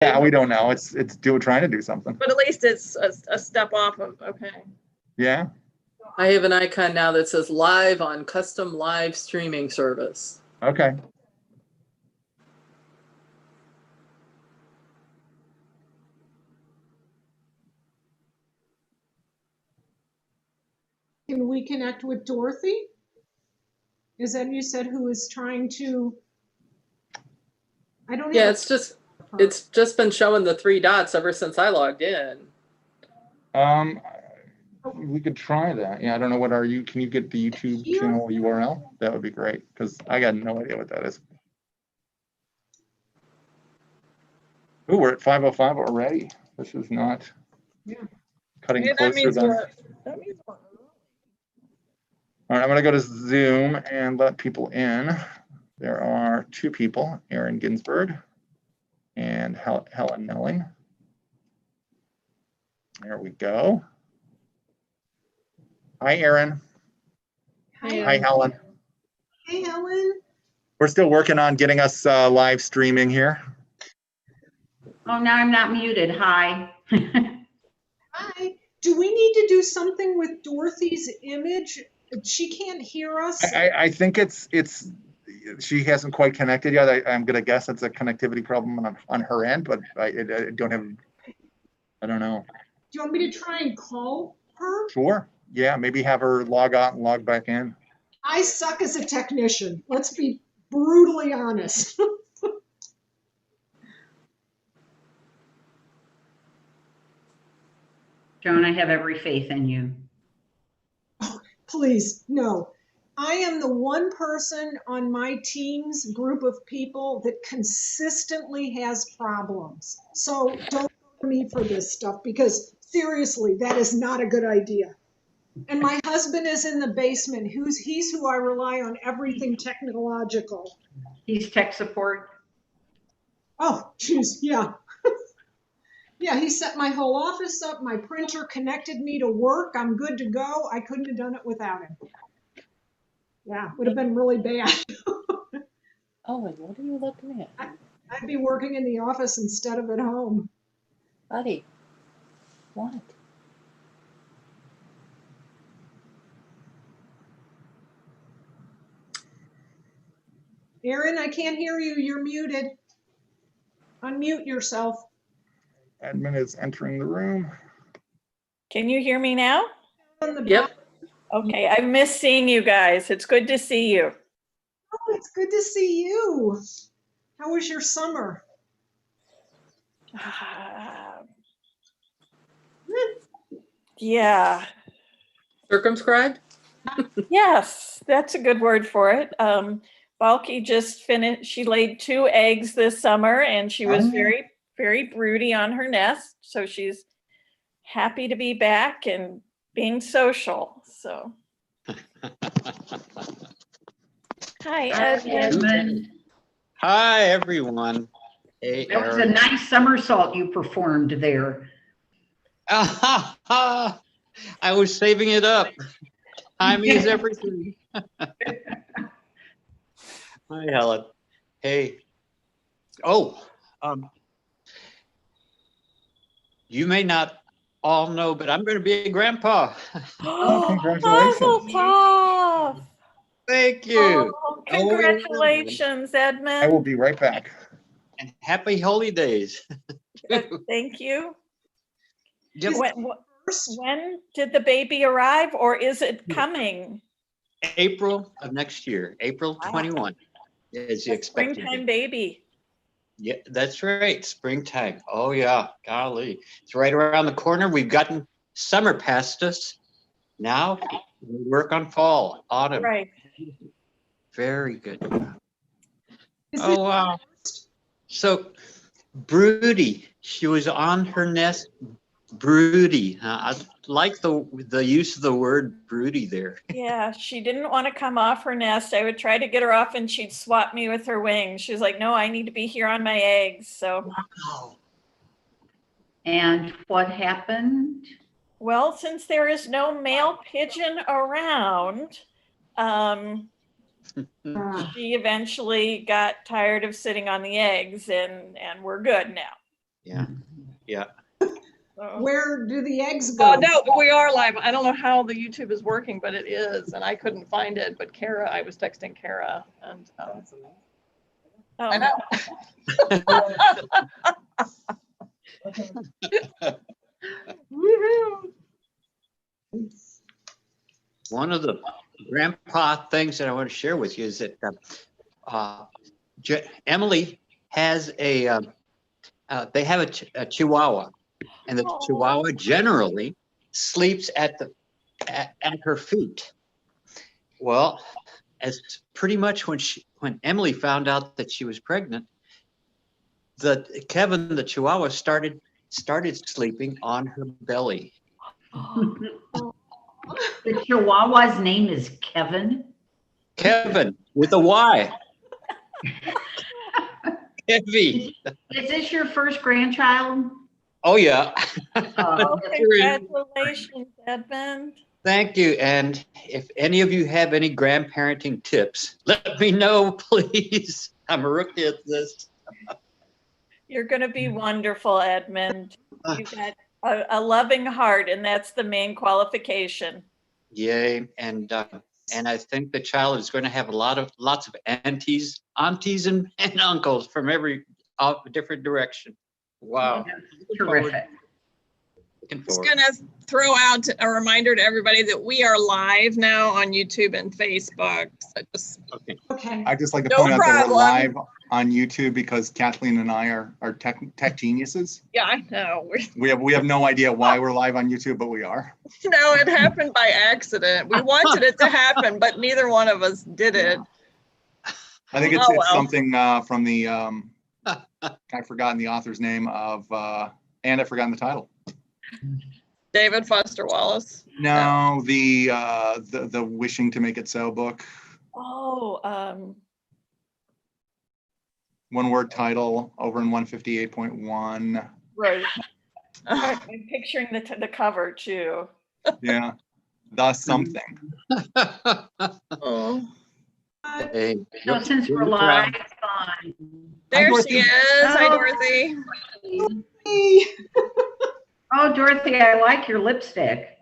Yeah, we don't know. It's trying to do something. But at least it's a step off of, okay. Yeah. I have an icon now that says live on custom live streaming service. Okay. Can we connect with Dorothy? Is that you said who is trying to? I don't. Yeah, it's just been showing the 3 dots ever since I logged in. We could try that. Yeah, I don't know what can you get the YouTube channel URL? That would be great because I got no idea what that is. Ooh, we're at 5:05 already. This is not cutting closer than. That means we're All right, I'm going to go to Zoom and let people in. There are 2 people, Aaron Ginsberg and Helen Nelling. There we go. Hi, Aaron. Hi, Helen. Hey, Helen. We're still working on getting us live streaming here. Oh, now I'm not muted. Hi. Hi. Do we need to do something with Dorothy's image? She can't hear us. I think she hasn't quite connected yet. I'm gonna guess it's a connectivity problem on her end, but I don't know. Do you want me to try and call her? Sure. Yeah, maybe have her log out and log back in. I suck as a technician. Let's be brutally honest. Joan, I have every faith in you. Oh, please, no. I am the one person on my team's group of people that consistently has problems. So don't go to me for this stuff because seriously, that is not a good idea. And my husband is in the basement. He's who I rely on everything technological. He's tech support. Oh, geez, yeah. Yeah, he set my whole office up. My printer connected me to work. I'm good to go. I couldn't have done it without him. Yeah, would have been really bad. Oh, and what are you looking at? I'd be working in the office instead of at home. Buddy, what? Aaron, I can't hear you. You're muted. Unmute yourself. Admin is entering the room. Can you hear me now? Yep. Okay, I miss seeing you guys. It's good to see you. Oh, it's good to see you. How was your summer? Yeah. Circumscribed? Yes, that's a good word for it. Balky just finished, she laid 2 eggs this summer and she was very, very broody on her nest. So she's happy to be back and being social, so. Hi, Edmund. Hi, everyone. Hey, That was a nice somersault you performed there. I was saving it up. Timing is everything. Hi, Helen. Hey. Oh, you may not all know, but I'm going to be a grandpa. Oh, congratulations. Mazel tov. Thank you. Oh, congratulations, Edmund. I will be right back. And happy holidays. Thank you. Yep. When did the baby arrive, or is it coming? April of next year, April 21 is the expected. Springtime baby. Yeah, that's right. Springtime. Oh, yeah. Golly. It's right around the corner. We've gotten summer past us. Now we work on fall, autumn. Right. Very good. Oh, wow. So, broody. She was on her nest. Broody. I like the use of the word broody there. Yeah, she didn't want to come off her nest. I would try to get her off and she'd swat me with her wings. She was like, no, I need to be here on my eggs. So. Wow. And what happened? Well, since there is no male pigeon around, she eventually got tired of sitting on the eggs and we're good now. Yeah. Oh. Where do the eggs go? No, we are live. I don't know how the YouTube is working, but it is, and I couldn't find it. But Kara, I was texting Kara, and I know. Woohoo! One of the grandpa things that I want to share with you is that Emily has they have a Chihuahua, and the Aw. Chihuahua generally sleeps at her feet. Well, as pretty much when Emily found out that she was pregnant, Kevin the Chihuahua started sleeping on her belly. The Chihuahua's name is Kevin. Kevin with a Y. Heavy. Is this your first grandchild? Oh yeah. Oh, congratulations, Edmund. Thank you. And if any of you have any grandparenting tips, let me know, please. I'm a rookie at this. You're going to be wonderful, Edmund. You've got a loving heart, and that's the main qualification. Yay. And I think the child is going to have lots of aunties and uncles from every different direction. Wow. Terrific. Looking Just forward. gonna throw out a reminder to everybody that we are live now on YouTube and Facebook. So just Okay. Okay. I'd just like to No point out that we're problem. live on YouTube because Kathleen and I are tech geniuses. yeah, I know. We have no idea why we're live on YouTube, but we are. No, it happened by accident. We wanted it to happen, but neither one of us did it. I think it's Oh, well. something from the I've forgotten the author's name of and I've forgotten the title. David Foster Wallace. No, the Wishing to Make It So book. Oh, One word title over in 158.1. right. I'm picturing the cover too. Yeah. The something. Oh, Hey, So since we're live on, there Dorothy. she is. Hi, Oh. Dorothy. Hey, oh, Dorothy, I like your lipstick.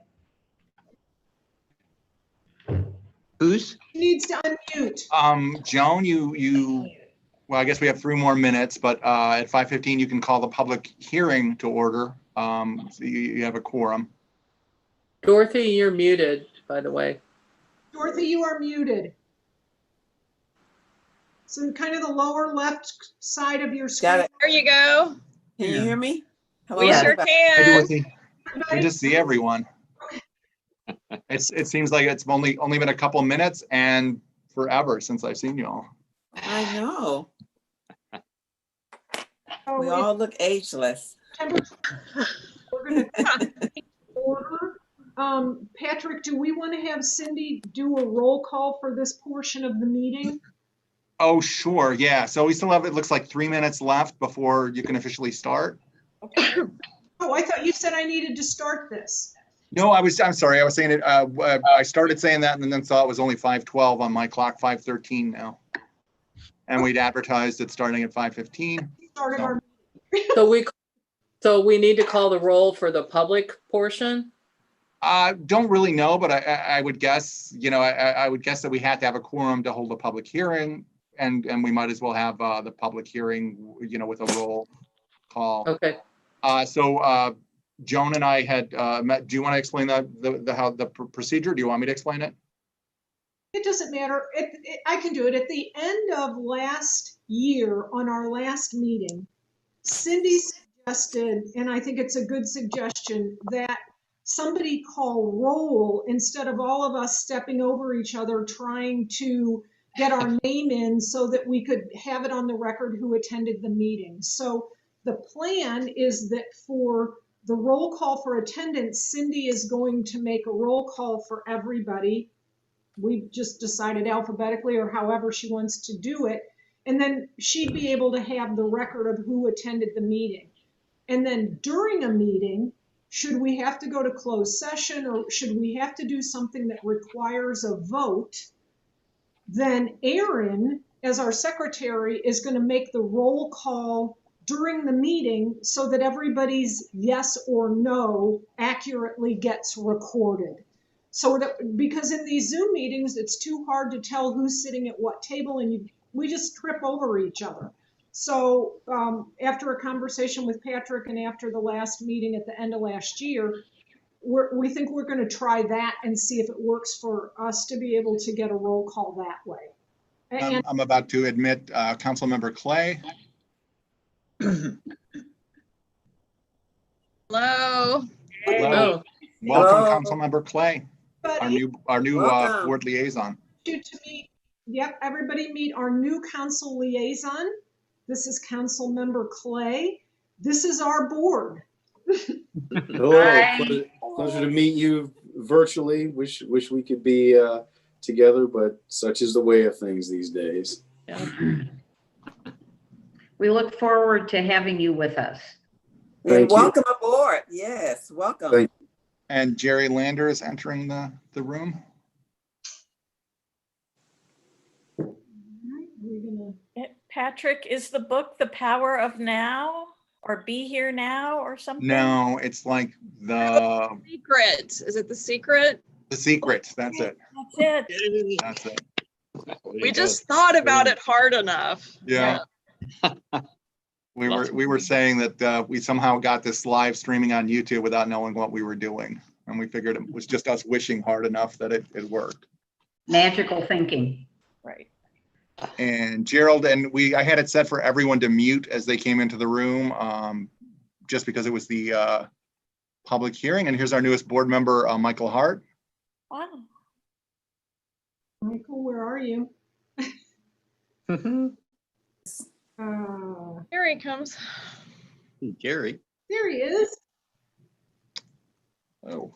Who's? needs to unmute. Joan, well, I guess we have 3 more minutes, but at 5:15 you can call the public hearing to order. So you have a quorum. Dorothy, you're muted, by the way. Dorothy, you are muted. So kind of the lower left side of your screen. Got it. There you go. Can you hear me? Hello, We sure everybody. Hey, can. Dorothy. Good to see everyone. It seems like it's only been a couple minutes and forever since I've seen you all. I know. Oh, We it's all look ageless. September. We're going to order. Patrick, do we want to have Cindy do a roll call for this portion of the meeting? Oh, sure. Yeah. So we still have, it looks like 3 minutes left before you can officially start. Okay. Oh, I thought you said I needed to start this. No, I'm sorry. I was saying it. I started saying that and then saw it was only 5:12 on my clock, 5:13 now. And we'd advertised it starting at 5:15. Started So- our So we need to call the roll for the public portion? Don't really know, but I would guess, I would guess that we had to have a quorum to hold a public hearing, and we might as well have the public hearing, with a roll call. Okay. So Joan and I had met. Do you want to explain how the procedure? Do you want me to explain it? It doesn't matter. I can do it. At the end of last year, on our last meeting, Cindy suggested, and I think it's a good suggestion, that somebody call roll instead of all of us stepping over each other trying to get our name in so that we could have it on the record who attended the meeting. So the plan is that for the roll call for attendance, Cindy is going to make a roll call for everybody. We've just decided alphabetically or however she wants to do it. And then she'd be able to have the record of who attended the meeting. And then during a meeting, should we have to go to closed session or should we have to do something that requires a vote, then Erin, as our secretary, is going to make the roll call during the meeting so that everybody's yes or no accurately gets recorded. So that, because in these Zoom meetings, it's too hard to tell who's sitting at what table, and we just trip over each other. So after a conversation with Patrick and after the last meeting at the end of last year, we think we're going to try that and see if it works for us to be able to get a roll call that way. And I'm about to admit Councilmember Clay. Hello. Hello. Oh, Welcome, Hello. Councilmember Clay, our new Welcome. board liaison. to meet, yep, everybody meet our new council liaison. This is Councilmember Clay. This is our board. Hi. Hello, pleasure to meet you virtually. Wish we could be together, but such is the way of things these days. yeah. We look forward to having you with us. And Thank you. welcome aboard. Yes, welcome. Thank And Jerry Lander is entering the room. All right, we're gonna, Patrick, is the book The Power of Now or Be Here Now or something? No, it's like the Secret. Is it The Secret? secret. That's it. That's it. That's it. We just thought about it hard enough. Yeah. We were saying that we somehow got this live streaming on YouTube without knowing what we were doing. And we figured it was just us wishing hard enough that it worked. Magical thinking. Right. And Gerald, and I had it set for everyone to mute as they came into the room, just because it was the public hearing. And here's our newest board member, Michael Hart. Wow. Michael, where are you? Here he comes. Jerry. There he is. Oh,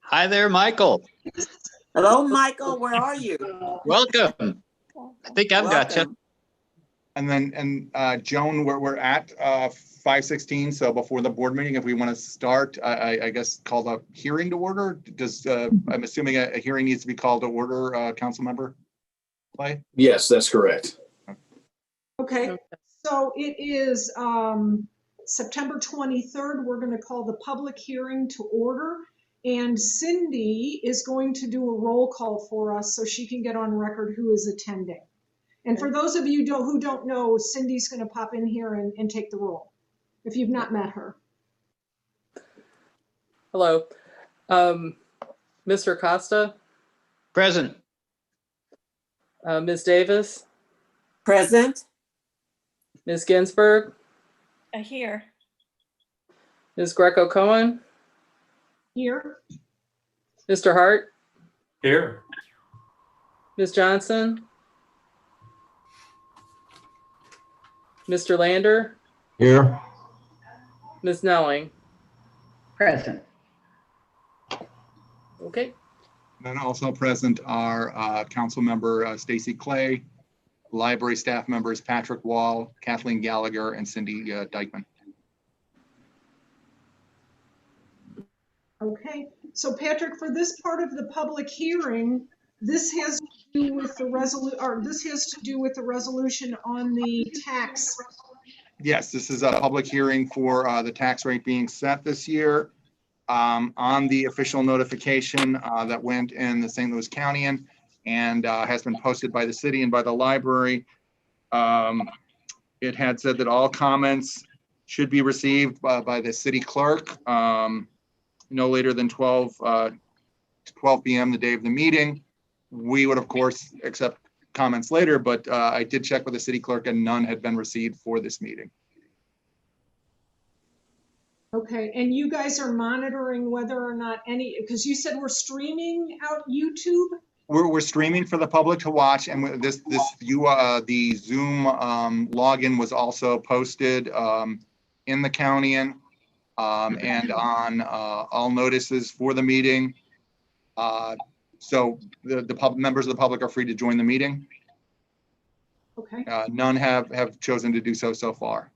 Hi there, Michael. Hello, Michael. Where are you? Welcome. I think I've got you. Welcome. and then Joan, we're at 5:16. So before the board meeting, if we want to start, I guess call the hearing to order. Does I'm assuming a hearing needs to be called to order, council member Clay? Yes, that's correct. Okay, so it is September 23rd. We're going to call the public hearing to order. And Cindy is going to do a roll call for us so she can get on record who is attending. And for those of you who don't know, Cindy's going to pop in here and take the roll if you've not met her. Hello. Mr. Costa, Present. Ms. Davis, Present. Ms. Ginsburg, Here. Ms. Greco-Cohen, Here. Mr. Hart, Here. Ms. Johnson, Mr. Lander, Here. Ms. Nelling. Present. Okay. Then also present are council member Stacy Clay, library staff members Patrick Wall, Kathleen Gallagher, and Cindy Dykeman. Okay, so Patrick, for this part of the public hearing, this has to do with the resolution on the tax. Yes, this is a public hearing for the tax rate being set this year. On the official notification that went in the St. Louis County and has been posted by the city and by the library. It had said that all comments should be received by the city clerk no later than 12 p.m. the day of the meeting. We would, of course, accept comments later, but I did check with the city clerk and none had been received for this meeting. Okay, and you guys are monitoring whether or not any, because you said we're streaming out YouTube? We're streaming for the public to watch, and the Zoom login was also posted in the county and on all notices for the meeting. So the members of the public are free to join the meeting. Okay, None have chosen to do so far.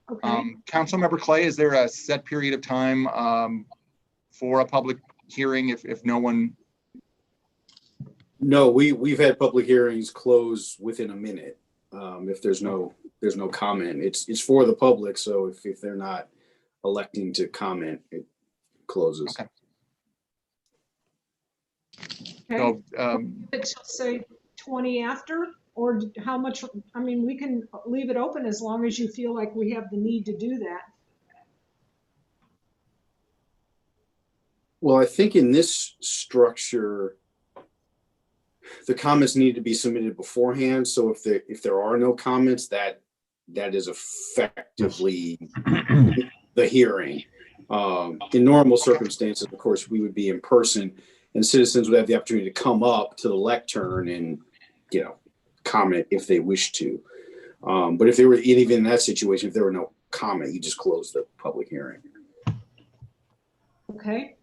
okay. Councilmember Clay, is there a set period of time for a public hearing if no one? No, we've had public hearings close within a minute. If there's no there's no comment. It's for the public. So if they're not electing to comment, it closes. Okay. Okay. So, It's say 20 after, or how much, I mean, we can leave it open as long as you feel like we have the need to do that. Well, I think in this structure, the comments need to be submitted beforehand. So if there are no comments, that is effectively the hearing. In normal circumstances, of course, we would be in person, and citizens would have the opportunity to come up to the lectern and, comment if they wish to. But if they were even in that situation, if there were no comment, you just close the public hearing. Okay.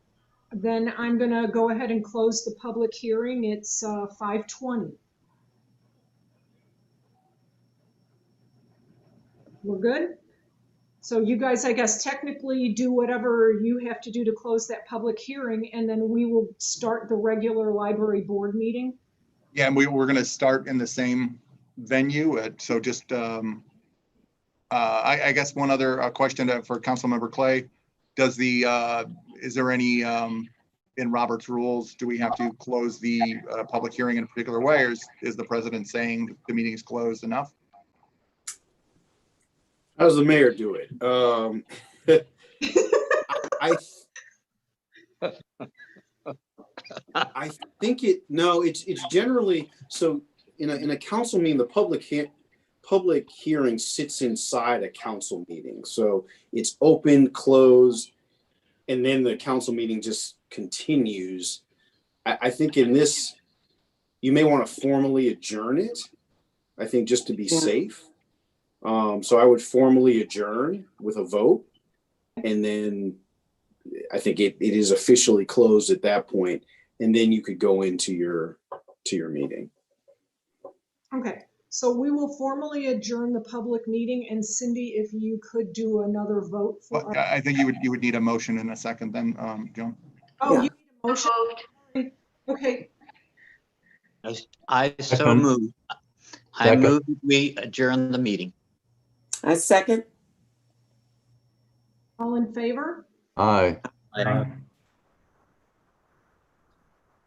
Then I'm going to go ahead and close the public hearing. It's 5:20. We're good? So you guys, I guess, technically do whatever you have to do to close that public hearing, and then we will start the regular library board meeting. yeah, and we're going to start in the same venue. So just, I guess one other question for Councilmember Clay. Is there any, in Robert's rules, do we have to close the public hearing in a particular way, or is the president saying the meeting is closed enough? How does the mayor do it? I think it's generally, so in a council meeting, the public hearing sits inside a council meeting. So it's open, closed, and then the council meeting just continues. I think in this, you may want to formally adjourn it, I think, just to be safe. So I would formally adjourn with a vote, and then I think it is officially closed at that point, and then you could go into your meeting. Okay, so we will formally adjourn the public meeting, and Cindy, if you could do another vote for. Well, I think you would need a motion in a second then, Joan. Oh, Yeah. you need a motion? Okay, I so move. I move we adjourn the meeting. I second. all in favor? Aye.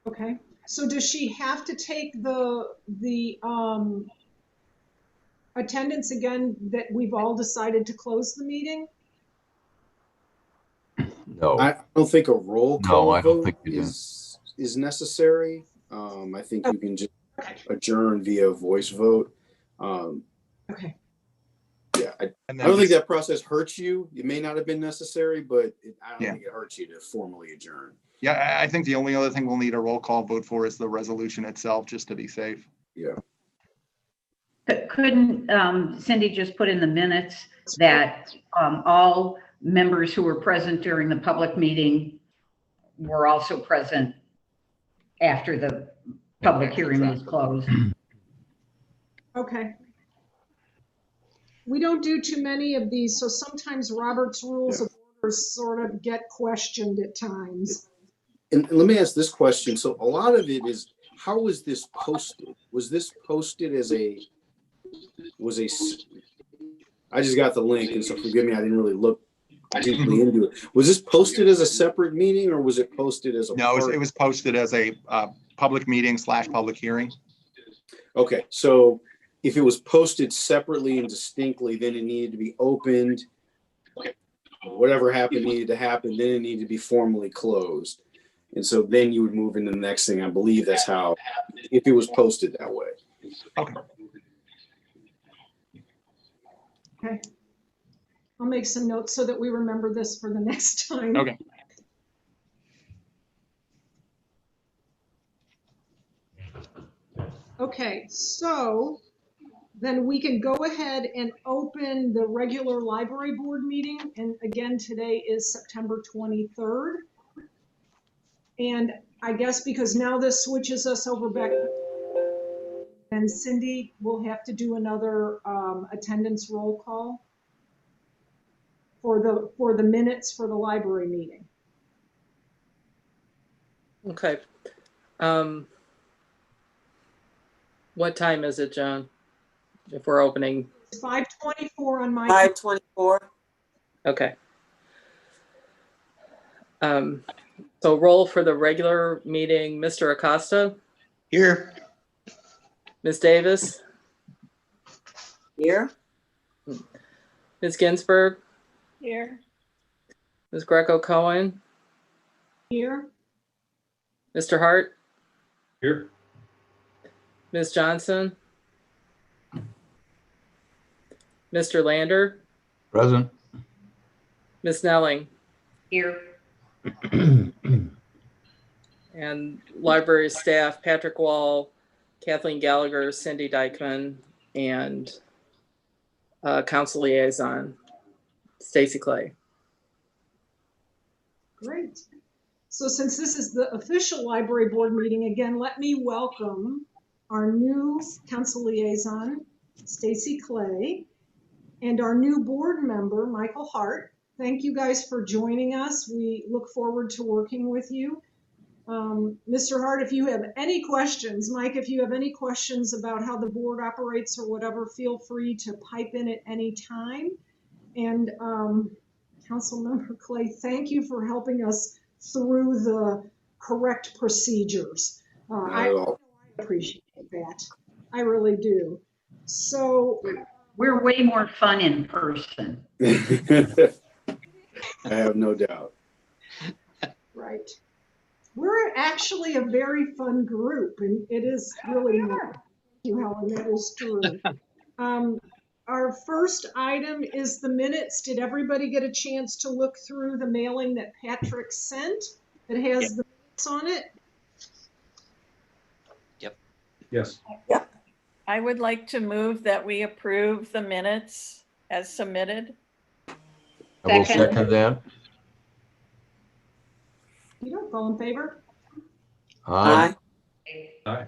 Okay, so does she have to take the attendance again that we've all decided to close the meeting? No. I don't think a roll call I don't vote think you do. is necessary. I think you can just adjourn via voice vote. Okay. Yeah, I don't think that process hurts you. It may not have been necessary, but I don't think it hurts you to formally adjourn. Yeah, I think the only other thing we'll need a roll call vote for is the resolution itself, just to be safe. Yeah. Couldn't Cindy just put in the minutes that all members who were present during the public meeting were also present after the public hearing was closed? Okay. We don't do too many of these, so sometimes Robert's rules of order sort of get questioned at times. And let me ask this question. So a lot of it is, how was this posted? Was this posted as I just got the link, and so forgive me, I didn't really look deeply into it. Was this posted as a separate meeting, or was it posted as a No, it was posted as a public meeting / public hearing. Okay, so if it was posted separately and distinctly, then it needed to be opened. Whatever happened needed to happen, then it needed to be formally closed. And so then you would move into the next thing. I believe that's how, if it was posted that way. Okay. Okay. I'll make some notes so that we remember this for the next time. Okay. Okay, so then we can go ahead and open the regular library board meeting. And again, today is September 23rd. And I guess because now this switches us over back, and Cindy will have to do another attendance roll call for the minutes for the library meeting. Okay. What time is it, John? If we're opening 5:24 on my. 5:24. Okay. So roll for the regular meeting, Mr. Acosta, Here. Ms. Davis, Here. Ms. Ginsburg, Here. Ms. Greco-Cohen, Here. Mr. Hart, Here. Ms. Johnson, Mr. Lander, Present. Ms. Snelling, Here. and library staff, Patrick Wall, Kathleen Gallagher, Cindy Dykeman, and council liaison, Stacy Clay. Great. So since this is the official library board meeting, again, let me welcome our new council liaison, Stacy Clay, and our new board member, Michael Hart. Thank you guys for joining us. We look forward to working with you. Mr. Hart, if you have any questions, Mike, if you have any questions about how the board operates or whatever, feel free to pipe in at any time. And Councilmember Clay, thank you for helping us through the correct procedures. I appreciate that. I really do. So We're way more fun in person. I have no doubt. right. We're actually a very fun group, and it is really thank you, Helen, that is true. Our first item is the minutes. Did everybody get a chance to look through the mailing that Patrick sent that has the minutes on it? Yep. Yes. I would like to move that we approve the minutes as submitted. I will second that. You don't all in favor? Aye. Aye.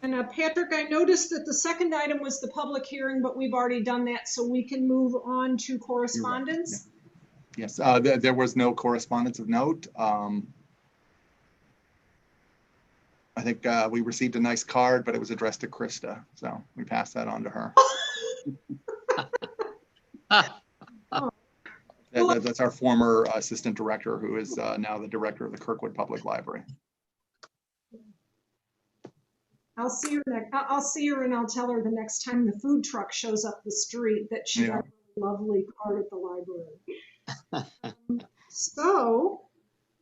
And Patrick, I noticed that the second item was the public hearing, but we've already done that, so we can move on to correspondence. Yes, there was no correspondence of note. I think we received a nice card, but it was addressed to Krista, so we passed that on to her. That's our former assistant director, who is now the director of the Kirkwood Public Library. I'll see her I'll see her, and I'll tell her the next time the food truck shows up the street that she got a lovely card at the library. So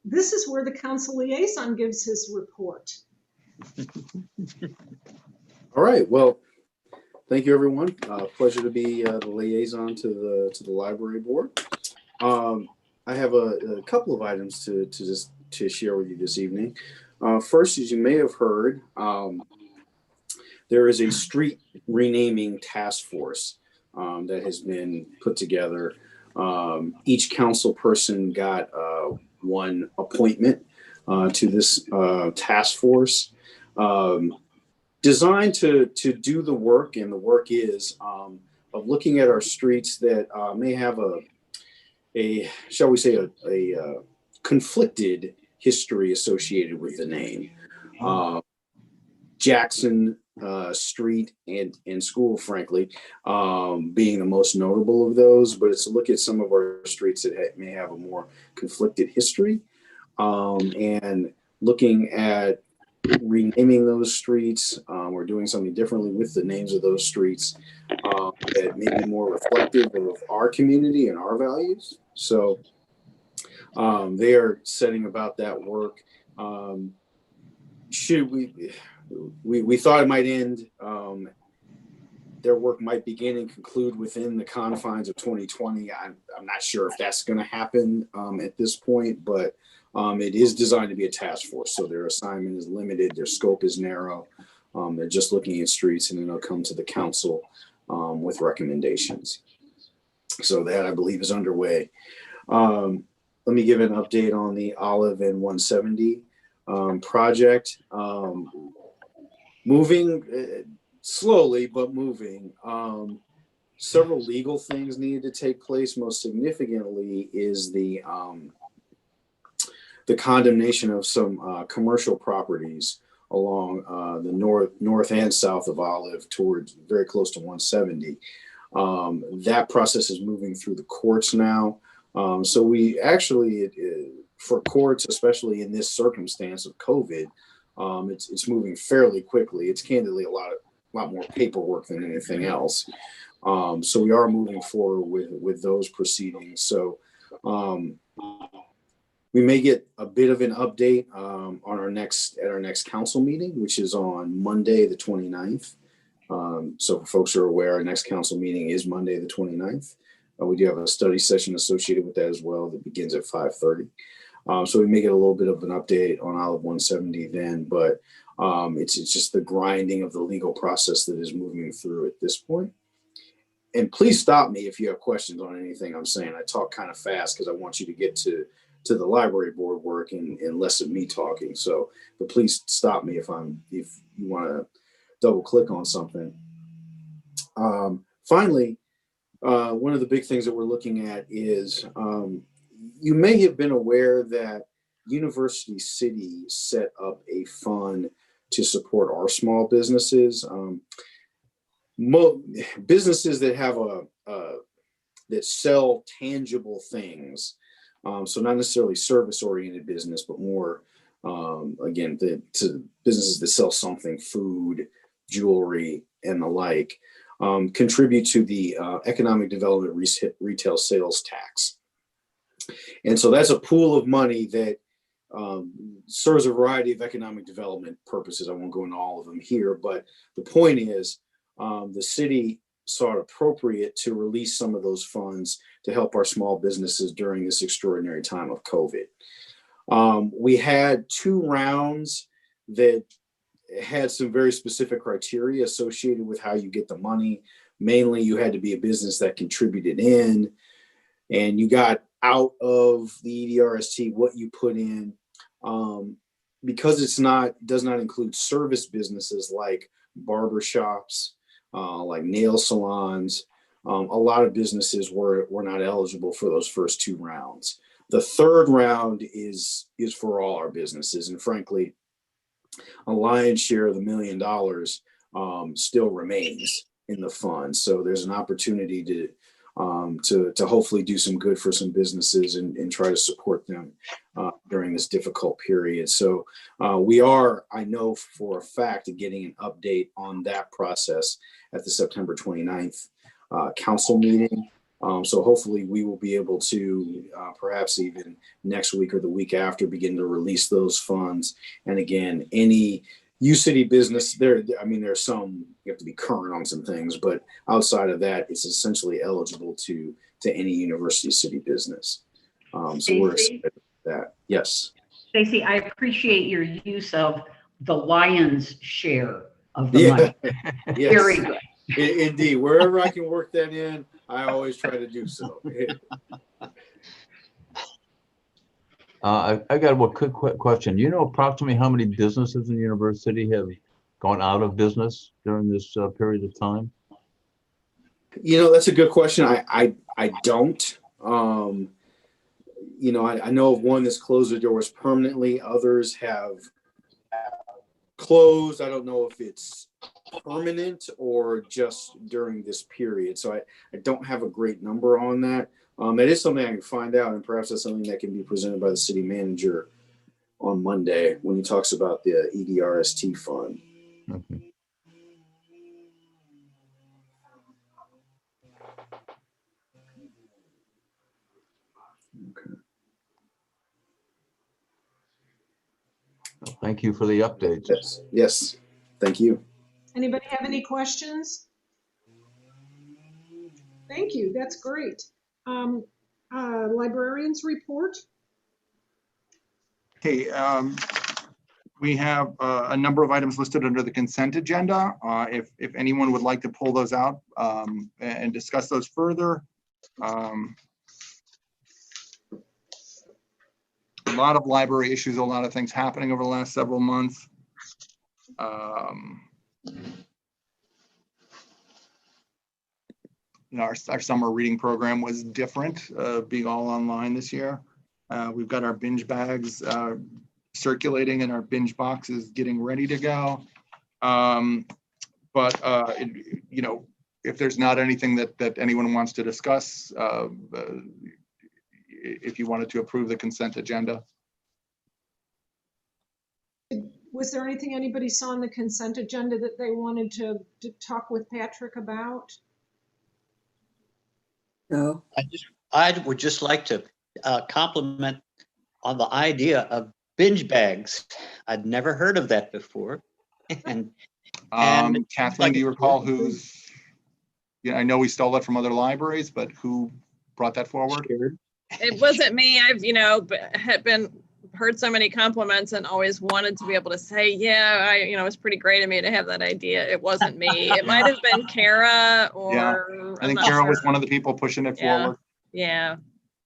this is where the council liaison gives his report. All right. Well, thank you, everyone. Pleasure to be the liaison to the library board. I have a couple of items to share with you this evening. First, as you may have heard, there is a street renaming task force that has been put together. Each council person got one appointment to this task force, designed to do the work, and the work is of looking at our streets that may have a shall we say a conflicted history associated with the name. Jackson Street and School, frankly, being the most notable of those, but it's a look at some of our streets that may have a more conflicted history, and looking at renaming those streets or doing something differently with the names of those streets that may be more reflective of our community and our values. So they are setting about that work. Should we thought it might end, their work might begin and conclude within the confines of 2020. I'm not sure if that's going to happen at this point, but it is designed to be a task force. So their assignment is limited, their scope is narrow. They're just looking at streets, and then they'll come to the council with recommendations. So that, I believe, is underway. Let me give an update on the Olive and 170 project. Moving slowly, but moving. Several legal things needed to take place. Most significantly is the condemnation of some commercial properties along the north and south of Olive towards very close to 170. That process is moving through the courts now. So we actually, for courts, especially in this circumstance of COVID, it's moving fairly quickly. It's candidly a lot more paperwork than anything else. So we are moving forward with those proceedings. So we may get a bit of an update on our next council meeting, which is on Monday, the 29th. So for folks who are aware, our next council meeting is Monday, the 29th. We do have a study session associated with that as well that begins at 5:30. So we may get a little bit of an update on Olive 170 then, but it's just the grinding of the legal process that is moving through at this point. And please stop me if you have questions on anything I'm saying. I talk kind of fast because I want you to get to the library board work and less of me talking. So, but please stop me if you want to double click on something. Finally, one of the big things that we're looking at is you may have been aware that University City set up a fund to support our small businesses. Businesses that have that sell tangible things. So not necessarily service-oriented business, but more, again, to businesses that sell something, food, jewelry, and the like, contribute to the economic development retail sales tax. And so that's a pool of money that serves a variety of economic development purposes. I won't go into all of them here, but the point is the city saw it appropriate to release some of those funds to help our small businesses during this extraordinary time of COVID. We had 2 rounds that had some very specific criteria associated with how you get the money. Mainly, you had to be a business that contributed in, and you got out of the EDRST what you put in. Because does not include service businesses like barbershops, like nail salons. A lot of businesses were not eligible for those first 2 rounds. The 3rd round is for all our businesses, and frankly, a lion's share of the $1 million still remains in the fund. So there's an opportunity to hopefully do some good for some businesses and try to support them during this difficult period. So we are, I know for a fact, getting an update on that process at the September 29th council meeting. So hopefully we will be able to perhaps even next week or the week after begin to release those funds. And again, any UCity business, there's some, you have to be current on some things, but outside of that, it's essentially eligible to any University City business. So we're excited about that. Yes. Stacey, I appreciate your use of the lion's share of the money. Yes. Very good. Indeed. Wherever I can work that in, I always try to do so. I got a quick question. You know approximately how many businesses in the university have gone out of business during this period of time? That's a good question. I don't. I know of one that's closed their doors permanently. Others have closed. I don't know if it's permanent or just during this period. So I don't have a great number on that. That is something I can find out, and perhaps that's something that can be presented by the city manager on Monday when he talks about the EDRST fund. Okay. Well, thank you for the updates. Yes. Thank you. Anybody have any questions? Thank you. That's great. Librarians report. Okay, we have a number of items listed under the consent agenda. If anyone would like to pull those out and discuss those further. A lot of library issues, a lot of things happening over the last several months. Our summer reading program was different, being all online this year. We've got our binge bags circulating and our binge box is getting ready to go. You know, if there's not anything that anyone wants to discuss, if you wanted to approve the consent agenda. Was there anything anybody saw on the consent agenda that they wanted to talk with Patrick about? No. I would just like to compliment on the idea of binge bags. I'd never heard of that before. And Kathleen, do you recall who's, I know we stole it from other libraries, but who brought that forward? It wasn't me. I've, heard so many compliments and always wanted to be able to say, yeah, it's pretty great of me to have that idea. It wasn't me. It might have been Kara or I think Kara was one of the people pushing it forward. Yeah.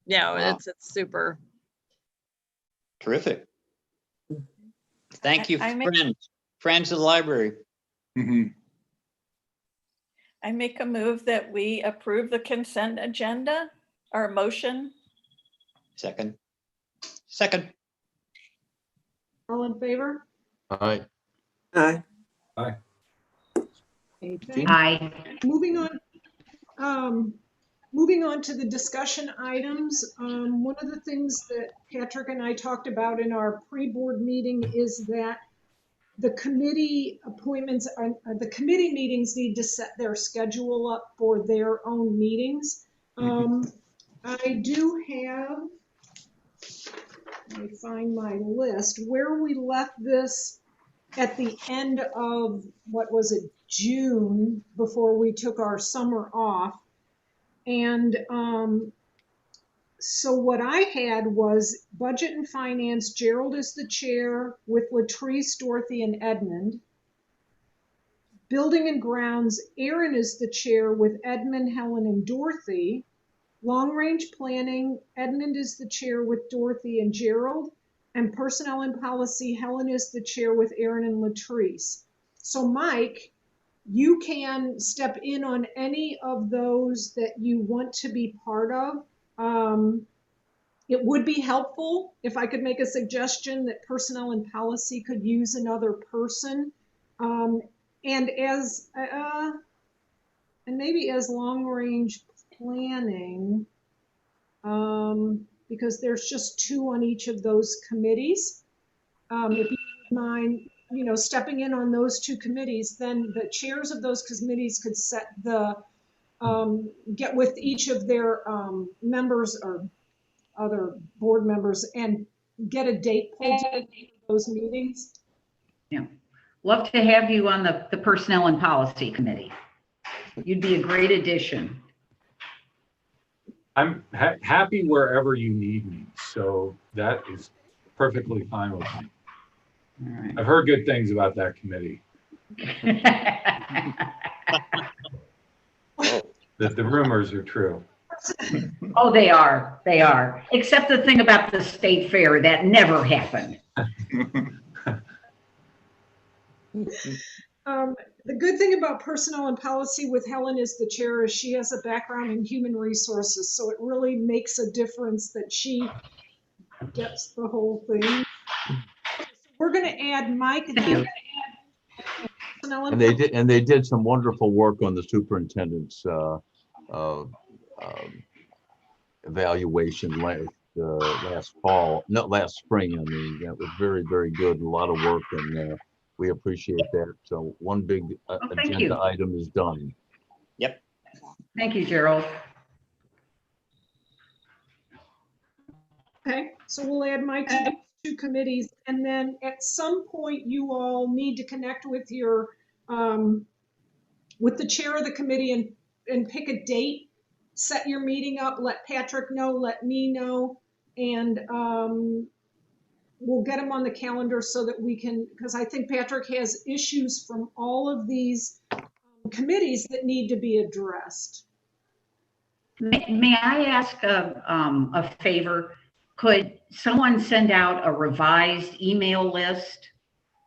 Yeah. Wow. It's super. Terrific. Thank you, I make- friends of the library. Mm-hmm. I make a move that we approve the consent agenda, our motion. Second. All in favor? Aye. Aye. Okay, thank you. Aye. Moving on to the discussion items. One of the things that Patrick and I talked about in our pre-board meeting is that the committee appointments, the committee meetings need to set their schedule up for their own meetings. I do have, let me find my list, where we left this at the end of, what was it, June, before we took our summer off. And so what I had was Budget and Finance, Gerald is the chair with Latrice, Dorothy, and Edmund. Building and Grounds, Aaron is the chair with Edmund, Helen, and Dorothy. Long Range Planning, Edmund is the chair with Dorothy and Gerald. And Personnel and Policy, Helen is the chair with Aaron and Latrice. So Mike, you can step in on any of those that you want to be part of. It would be helpful if I could make a suggestion that Personnel and Policy could use another person. And maybe as Long Range Planning, because there's just 2 on each of those committees. If you mind, stepping in on those 2 committees, then the chairs of those committees could set get with each of their members or other board members and get a date pulled for those meetings. Yeah. Love to have you on the Personnel and Policy Committee. You'd be a great addition. I'm happy wherever you need me, so that is perfectly fine with me. All right. I've heard good things about that committee. The rumors are true. Oh, they are. They are. Except the thing about the state fair, that never happened. The good thing about Personnel and Policy with Helen is the chair is she has a background in human resources, so it really makes a difference that she gets the whole thing. We're going to add Mike. And they did some wonderful work on the superintendent's evaluation last fall, not last spring. I mean, that was very, very good. A lot of work, and we appreciate that. So one big agenda item is done. Yep. Thank you, Gerald. Okay, so we'll add Mike to those 2 committees, and then at some point you all need to connect with your with the chair of the committee and pick a date, set your meeting up, let Patrick know, let me know, and we'll get them on the calendar so that we can, because I think Patrick has issues from all of these committees that need to be addressed. May I ask a favor? Could someone send out a revised email list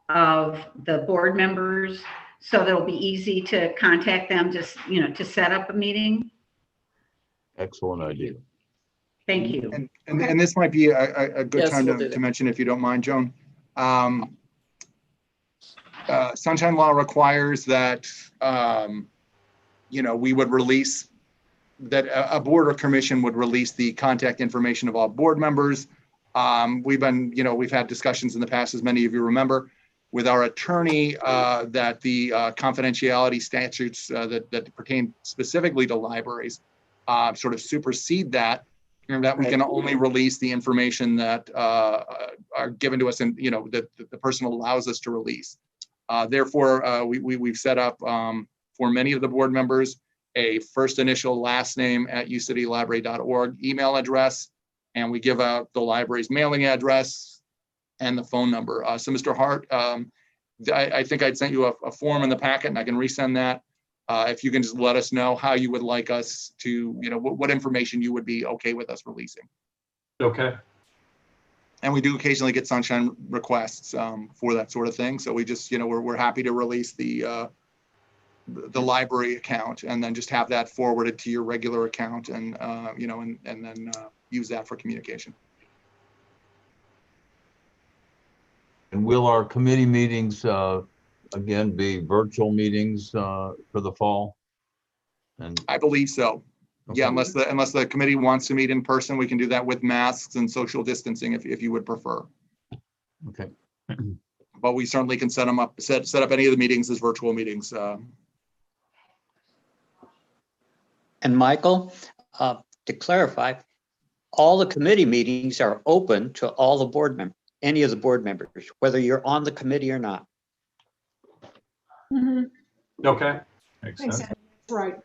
of the board members so that it'll be easy to contact them to set up a meeting? Excellent idea. Thank you. And this might be a good Yes, time we'll do to that. mention, if you don't mind, Joan. Sunshine Law requires that, we would release, that a board or commission would release the contact information of all board members. We've had discussions in the past, as many of you remember, with our attorney, that the confidentiality statutes that pertain specifically to libraries sort of supersede that, and that we can only release the information that are given to us and, that the person allows us to release. Therefore, we've set up for many of the board members a first initial last name at ucitylibrary.org email address, and we give out the library's mailing address and the phone number. So Mr. Hart, I think I'd sent you a form in the packet, and I can resend that. If you can just let us know how you would like us to, what information you would be okay with us releasing. Okay. And we do occasionally get sunshine requests for that sort of thing. So we just, we're happy to release the library account and then just have that forwarded to your regular account and, and then use that for communication. And will our committee meetings, again, be virtual meetings for the fall? And I believe so. okay. Yeah, unless the committee wants to meet in person, we can do that with masks and social distancing if you would prefer. Okay. But we certainly can set up any of the meetings as virtual meetings. And Michael, to clarify, all the committee meetings are open to all the board members, any of the board members, whether you're on the committee or not. Mhm. Okay. Makes Thanks, sense. Andy. That's right.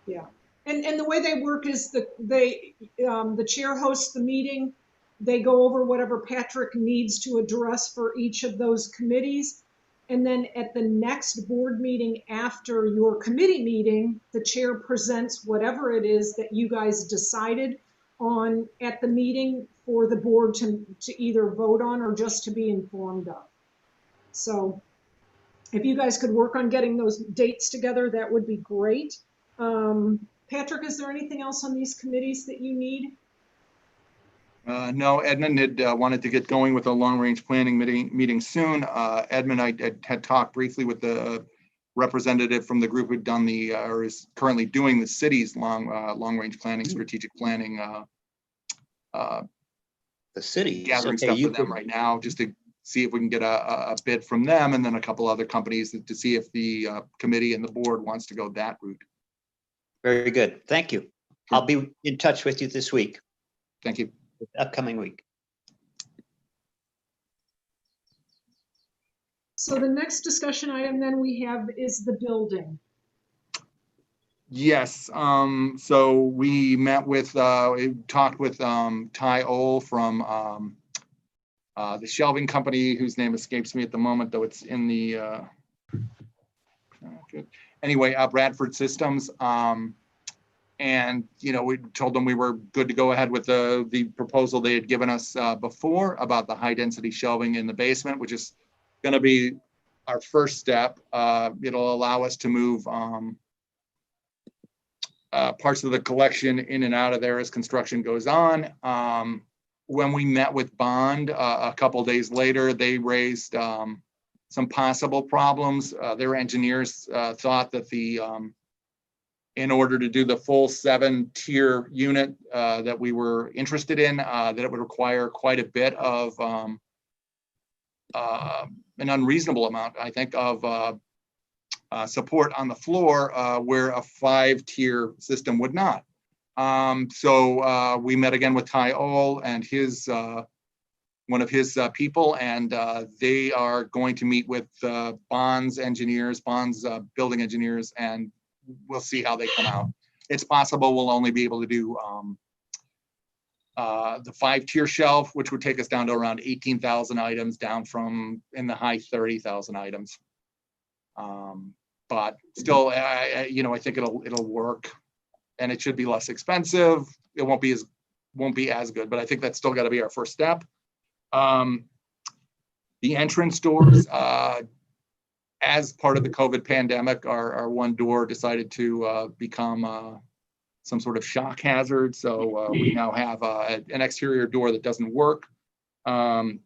Yeah, and the way they work is the chair hosts the meeting. They go over whatever Patrick needs to address for each of those committees. And then at the next board meeting after your committee meeting, the chair presents whatever it is that you guys decided on at the meeting for the board to either vote on or just to be informed of. So if you guys could work on getting those dates together, that would be great. Patrick, is there anything else on these committees that you need? No, Edmund had wanted to get going with a long-range planning meeting soon. Edmund, I had talked briefly with the representative from the group who'd done or is currently doing the city's long-range planning, strategic planning. The city Gathering stuff for them right now, just to see if we can get a bid from them, and then a couple other companies to see if the committee and the board wants to go that route. Very good. Thank you. I'll be in touch with you this week. Thank you. Upcoming week. So the next discussion item then we have is the building. Yes, so we met with, talked with Ty Ohl from the shelving company, whose name escapes me at the moment, though it's in the, anyway, Bradford Systems. And, we told them we were good to go ahead with the proposal they had given us before about the high density shelving in the basement, which is going to be our first step. It'll allow us to move parts of the collection in and out of there as construction goes on. When we met with Bond a couple days later, they raised some possible problems. Their engineers thought that in order to do the full 7-tier unit that we were interested in, that it would require quite a bit of an unreasonable amount, I think, of support on the floor where a 5-tier system would not. So we met again with Ty Ohl and one of his people, and they are going to meet with Bond's building engineers, and we'll see how they come out. It's possible we'll only be able to do the 5-tier shelf, which would take us down to around 18,000 items, down from in the high 30,000 items. But still, I think it'll work, and it should be less expensive. It won't be as good, but I think that's still got to be our first step. The entrance doors, as part of the COVID pandemic, our one door decided to become some sort of shock hazard. So we now have an exterior door that doesn't work.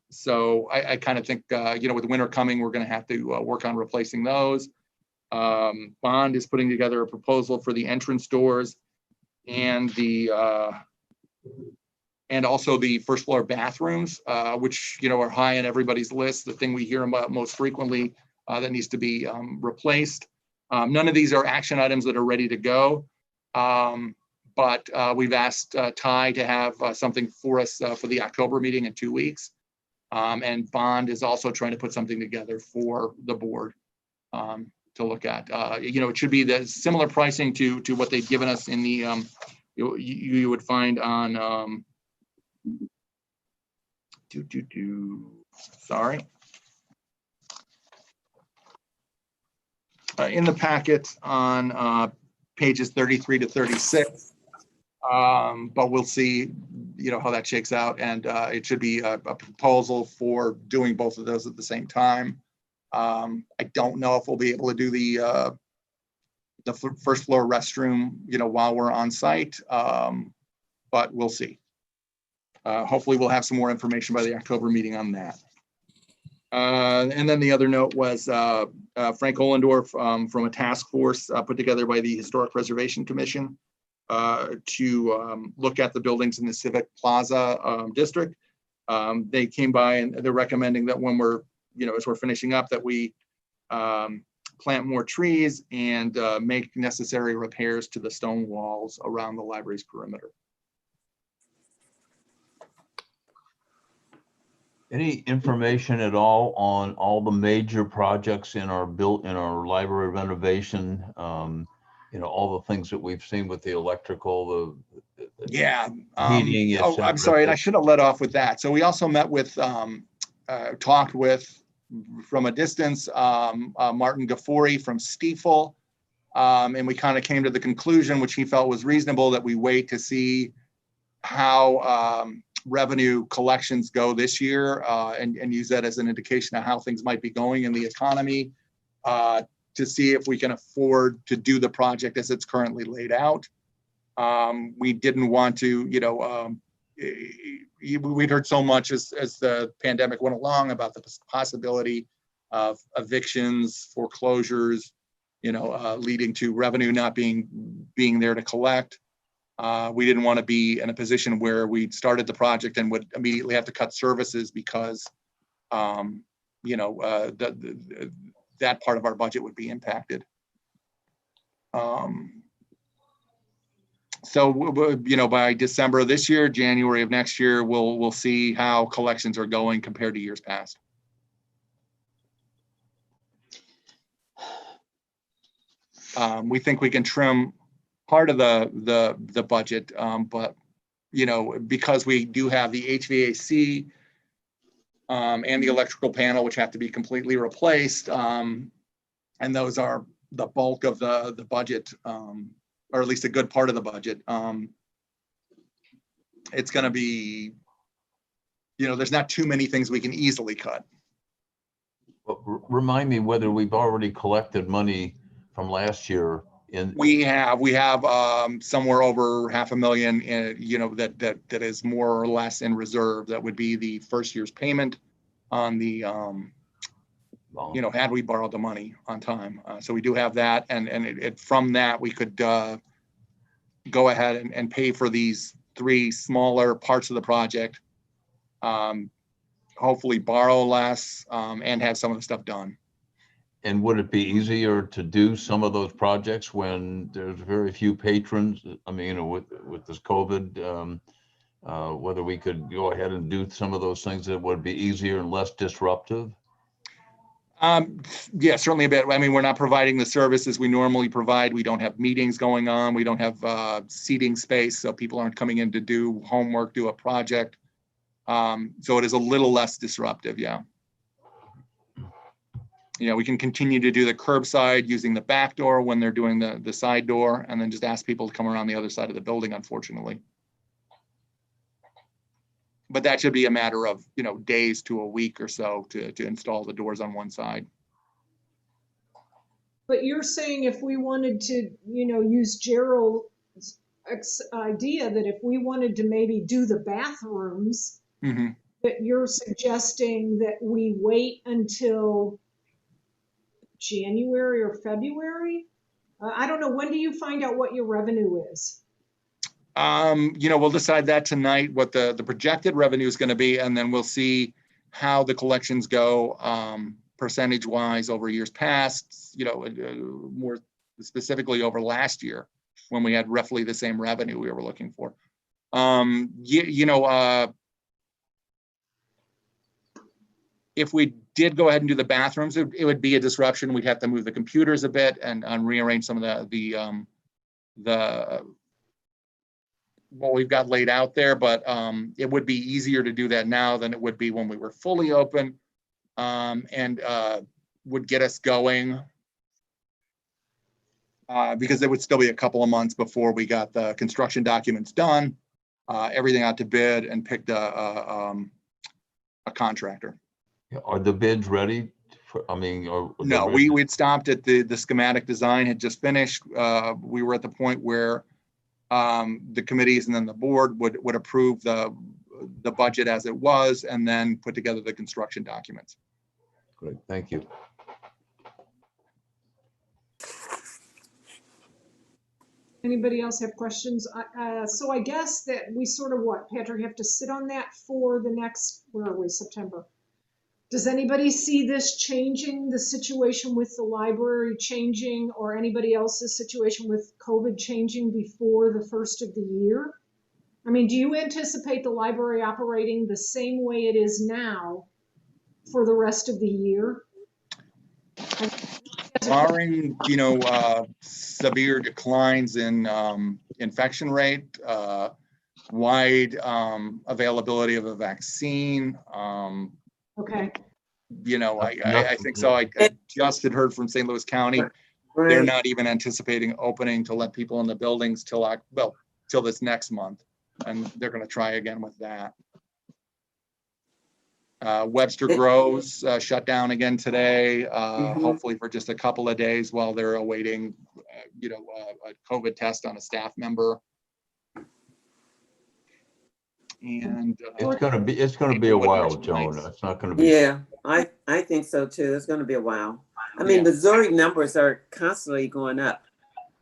So I kind of think, with winter coming, we're going to have to work on replacing those. Bond is putting together a proposal for the entrance doors and and also the first floor bathrooms, which, are high on everybody's list. The thing we hear about most frequently that needs to be replaced. None of these are action items that are ready to go. But we've asked Ty to have something for us for the October meeting in 2 weeks. And Bond is also trying to put something together for the board to look at. It should be the similar pricing to what they've given us in the, you would find on, sorry. In the packet on pages 33 to 36. But we'll see, how that shakes out. And it should be a proposal for doing both of those at the same time. I don't know if we'll be able to do the first floor restroom, while we're on site, but we'll see. Hopefully we'll have some more information by the October meeting on that. And then the other note was Frank Ollendorf from a task force put together by the Historic Preservation Commission to look at the buildings in the Civic Plaza district. They came by and they're recommending that when we're, as we're finishing up, that we plant more trees and make necessary repairs to the stone walls around the library's perimeter. Any information at all on all the major projects in our library renovation? All the things that we've seen with the electrical, the Yeah. heating, et I'm cetera. sorry, and I should have led off with that. So we also met with, talked with, from a distance, Martin Gafuri from Stiefel. And we kind of came to the conclusion, which he felt was reasonable, that we wait to see how revenue collections go this year and use that as an indication of how things might be going in the economy to see if we can afford to do the project as it's currently laid out. We didn't want to, we'd heard so much as the pandemic went along about the possibility of evictions, foreclosures, leading to revenue not being there to collect. We didn't want to be in a position where we started the project and would immediately have to cut services because, that part of our budget would be impacted. So, by December of this year, January of next year, we'll see how collections are going compared to years past. We think we can trim part of the budget, but because we do have the HVAC and the electrical panel, which have to be completely replaced, and those are the bulk of the budget, or at least a good part of the budget. It's going to be, there's not too many things we can easily cut. Remind me whether we've already collected money from last year. We have somewhere over $500,000, that is more or less in reserve. That would be the first year's payment on the, had we borrowed the money on time. So we do have that, and from that we could go ahead and pay for these 3 smaller parts of the project. Hopefully borrow less and have some of the stuff done. And would it be easier to do some of those projects when there's very few patrons? I mean, with this COVID, whether we could go ahead and do some of those things that would be easier and less disruptive? Yeah, certainly a bit. I mean, we're not providing the services we normally provide. We don't have meetings going on. We don't have seating space, so people aren't coming in to do homework, do a project. So it is a little less disruptive, yeah. We can continue to do the curbside using the back door when they're doing the side door, and then just ask people to come around the other side of the building, unfortunately. But that should be a matter of, days to a week or so to install the doors on one side. But you're saying if we wanted to, use Gerald's idea that if we wanted to maybe do the bathrooms, Mm-hmm. that you're suggesting that we wait until January or February? I don't know. When do you find out what your revenue is? We'll decide that tonight, what the projected revenue is going to be, and then we'll see how the collections go percentage wise over years past, more specifically over last year when we had roughly the same revenue we were looking for. If we did go ahead and do the bathrooms, it would be a disruption. We'd have to move the computers a bit and rearrange some of the what we've got laid out there, but it would be easier to do that now than it would be when we were fully open, and would get us going, because it would still be a couple of months before we got the construction documents done, everything out to bid, and picked a contractor. Are the bids ready? No, we'd stopped at the schematic design had just finished. We were at the point where the committees and then the board would approve the budget as it was, and then put together the construction documents. Great, thank you. Anybody else have questions? So I guess that we sort of Patrick, have to sit on that for the next, where are we, September? Does anybody see this changing, the situation with the library changing, or anybody else's situation with COVID changing before the first of the year? I mean, do you anticipate the library operating the same way it is now for the rest of the year? Barring, severe declines in infection rate, wide availability of a vaccine. Okay. I think so. I just had heard from St. Louis County. Right. They're not even anticipating opening to let people in the buildings till this next month. And they're going to try again with that. Webster Groves shut down again today, hopefully for just a couple of days while they're awaiting, a COVID test on a staff member. And It's gonna be a while, Joan. It's not gonna be. Yeah, I think so too. It's going to be a while. I mean, Missouri numbers are constantly going up.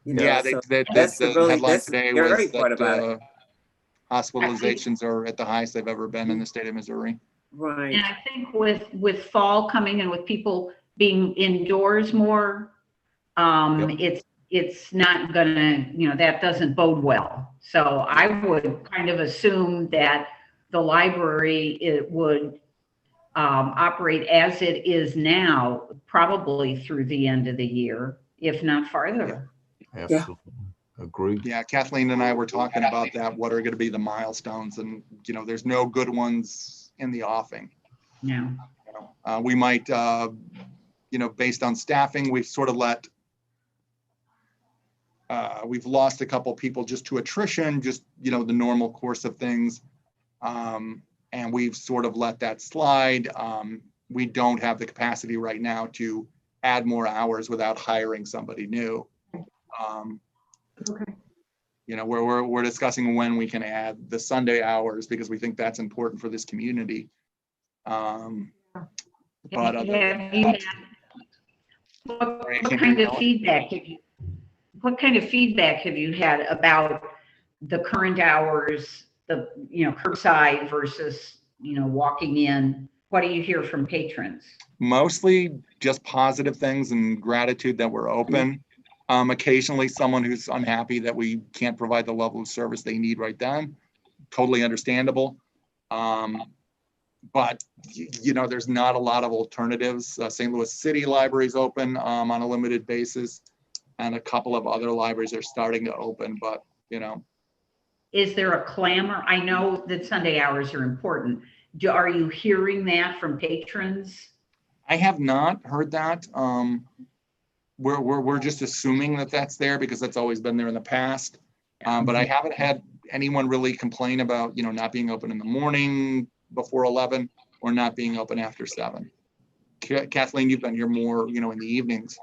That's the headline today was that hospitalizations are at the highest they've ever been in the state of Missouri. Right. And I think with fall coming and with people being indoors more, it's not gonna, that doesn't bode well. So I would kind of assume that the library would operate as it is now, probably through the end of the year, if not farther. Absolutely. Agreed. Yeah, Kathleen and I were talking about that. What are going to be the milestones? And there's no good ones in the offing. No. We might, based on staffing, we've sort of we've lost a couple people just to attrition, just the normal course of things, and we've sort of let that slide. We don't have the capacity right now to add more hours without hiring somebody new. Okay. We're discussing when we can add the Sunday hours because we think that's important for this community. But What kind of feedback have you had about the current hours, the curbside versus walking in? What do you hear from patrons? Mostly just positive things and gratitude that we're open. Occasionally someone who's unhappy that we can't provide the level of service they need right then. Totally understandable. But there's not a lot of alternatives. St. Louis City Library is open on a limited basis, and a couple of other libraries are starting to open, but Is there a clamor? I know that Sunday hours are important. Are you hearing that from patrons? I have not heard that. We're just assuming that that's there because that's always been there in the past. But I haven't had anyone really complain about, not being open in the morning before 11 or not being open after 7. Kathleen, you've been here more, in the evenings.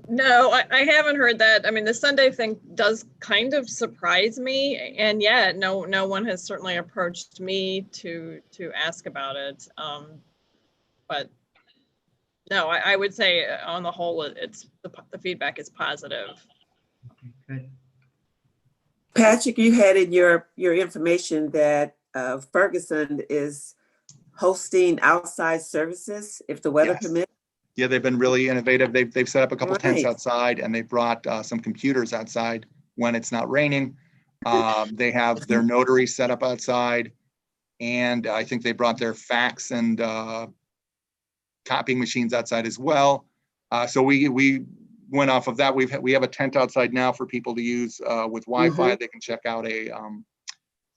No, I haven't heard that. I mean, the Sunday thing does kind of surprise me, and yet no one has certainly approached me to ask about it. But no, I would say on the whole, it's the feedback is positive. Good. Patrick, you had in your information that Ferguson is hosting outside services if the weather Yes. permits. Yeah, they've been really innovative. They've set up a couple tents Right. outside, and they brought some computers outside when it's not raining. They have their notary set up outside, and I think they brought their fax and copying machines outside as well. So we went off of that. We have a tent outside now for people to use with Wi-Fi. They can check out a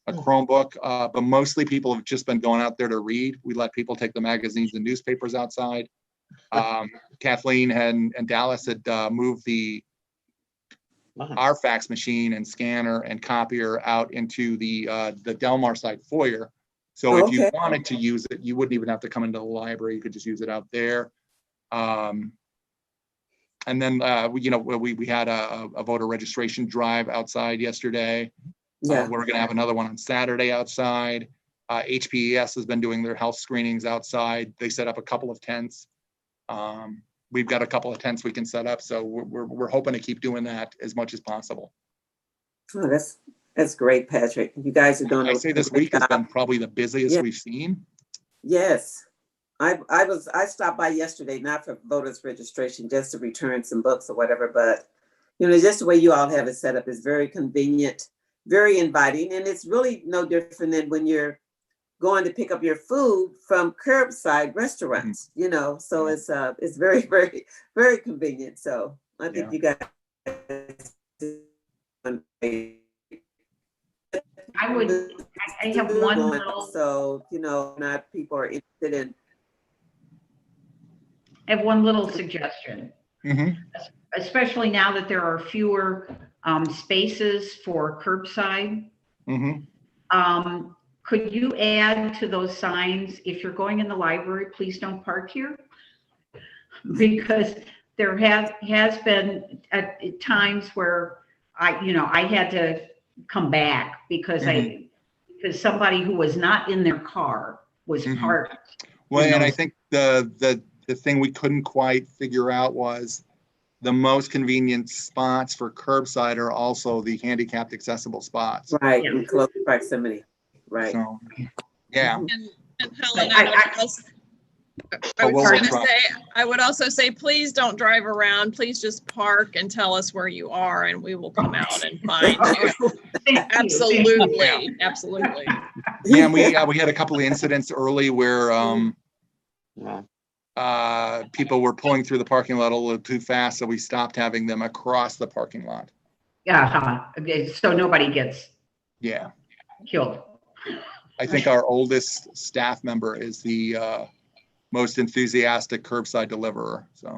Chromebook, but mostly people have just been going out there to read. We let people take the magazines and newspapers outside. Kathleen and Dallas had moved our fax machine and scanner and copier out into the Delmar side foyer. So if you wanted to use it, you wouldn't even have to come into the library. You could just use it out there. And then we had a voter registration drive outside yesterday. Yeah. We're going to have another one on Saturday outside. HPES has been doing their health screenings outside. They set up a couple of tents. We've got a couple of tents we can set up, so we're hoping to keep doing that as much as possible. Oh, that's great, Patrick. You guys are doing. I say this week has been probably the busiest we've seen. Yes, I stopped by yesterday, not for voters registration, just to return some books or whatever. But just the way you all have it set up is very convenient, very inviting, and it's really no different than when you're going to pick up your food from curbside restaurants, so it's very, very, very convenient. So I think you guys. I have one little. So, not people are interested in. I have one little suggestion, especially now that there are fewer spaces for curbside. Could you add to those signs, if you're going in the library, please don't park here? Because there has been at times where I had to come back because because somebody who was not in their car was parked. Well, and I think the thing we couldn't quite figure out was the most convenient spots for curbside are also the handicapped accessible spots. Right, in close proximity. Right. So, yeah. And Helen, I would also say, please don't drive around. Please just park and tell us where you are, and we will come out and find you. Absolutely, absolutely. Yeah, and we had a couple of incidents early where people were pulling through the parking lot a little too fast, so we stopped having them across the parking lot. Yeah, so nobody gets killed. I think our oldest staff member is the most enthusiastic curbside deliverer. So.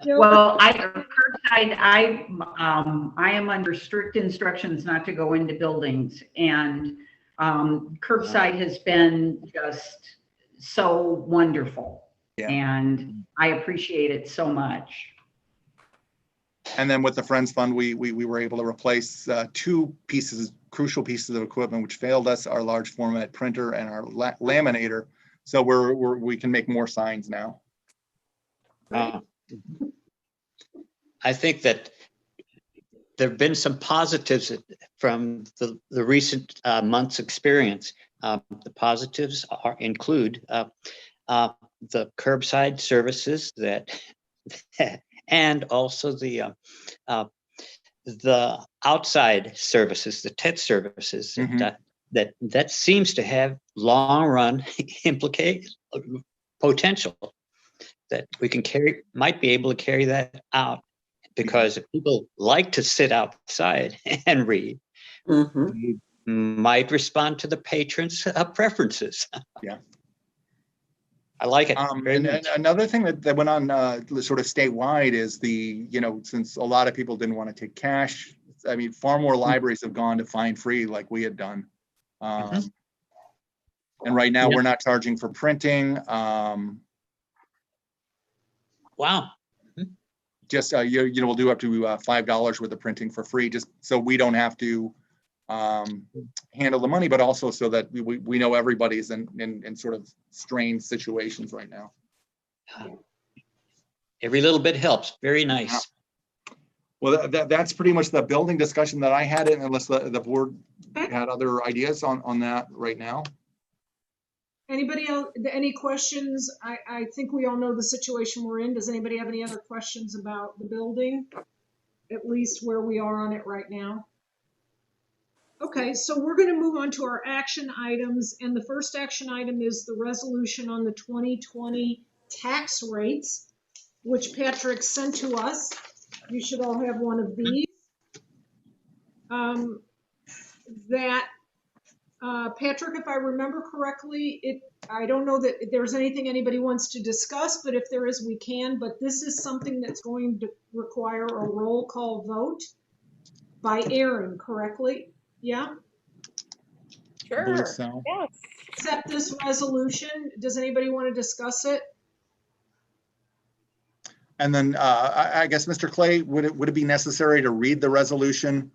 Well, curbside, I am under strict instructions not to go into buildings, and curbside has been just so wonderful, and I appreciate it so much. And then with the Friends Fund, we were able to replace two crucial pieces of equipment which failed us: our large format printer and our laminator. So we can make more signs now. I think that there have been some positives from the recent months' experience. The positives include the curbside services and also the outside services, the tent services that seems to have long run potential that we might be able to carry that out, because if people like to sit outside and read, we might respond to the patrons' preferences. Yeah. I like it. And another thing that went on sort of statewide is since a lot of people didn't want to take cash, I mean, far more libraries have gone to fine free like we had done. And right now we're not charging for printing. Wow. Just, we'll do up to $5 worth of printing for free, just so we don't have to handle the money, but also so that we know everybody's in sort of strained situations right now. Every little bit helps. Very nice. Yeah. Well, that's pretty much the building discussion that I had, unless the board had other ideas on that right now. Anybody else, any questions? I think we all know the situation we're in. Does anybody have any other questions about the building? At least where we are on it right now? Okay, so we're going to move on to our action items. And the first action item is the resolution on the 2020 tax rates, which Patrick sent to us. You should all have one of these. Patrick, if I remember correctly, I don't know that there's anything anybody wants to discuss, but if there is, we can. But this is something that's going to require a roll call vote by Aaron, correctly? Yeah? I believe Sure. so. Yes. Accept this resolution. Does anybody want to discuss it? And then I guess, Mr. Clay, would it be necessary to read the resolution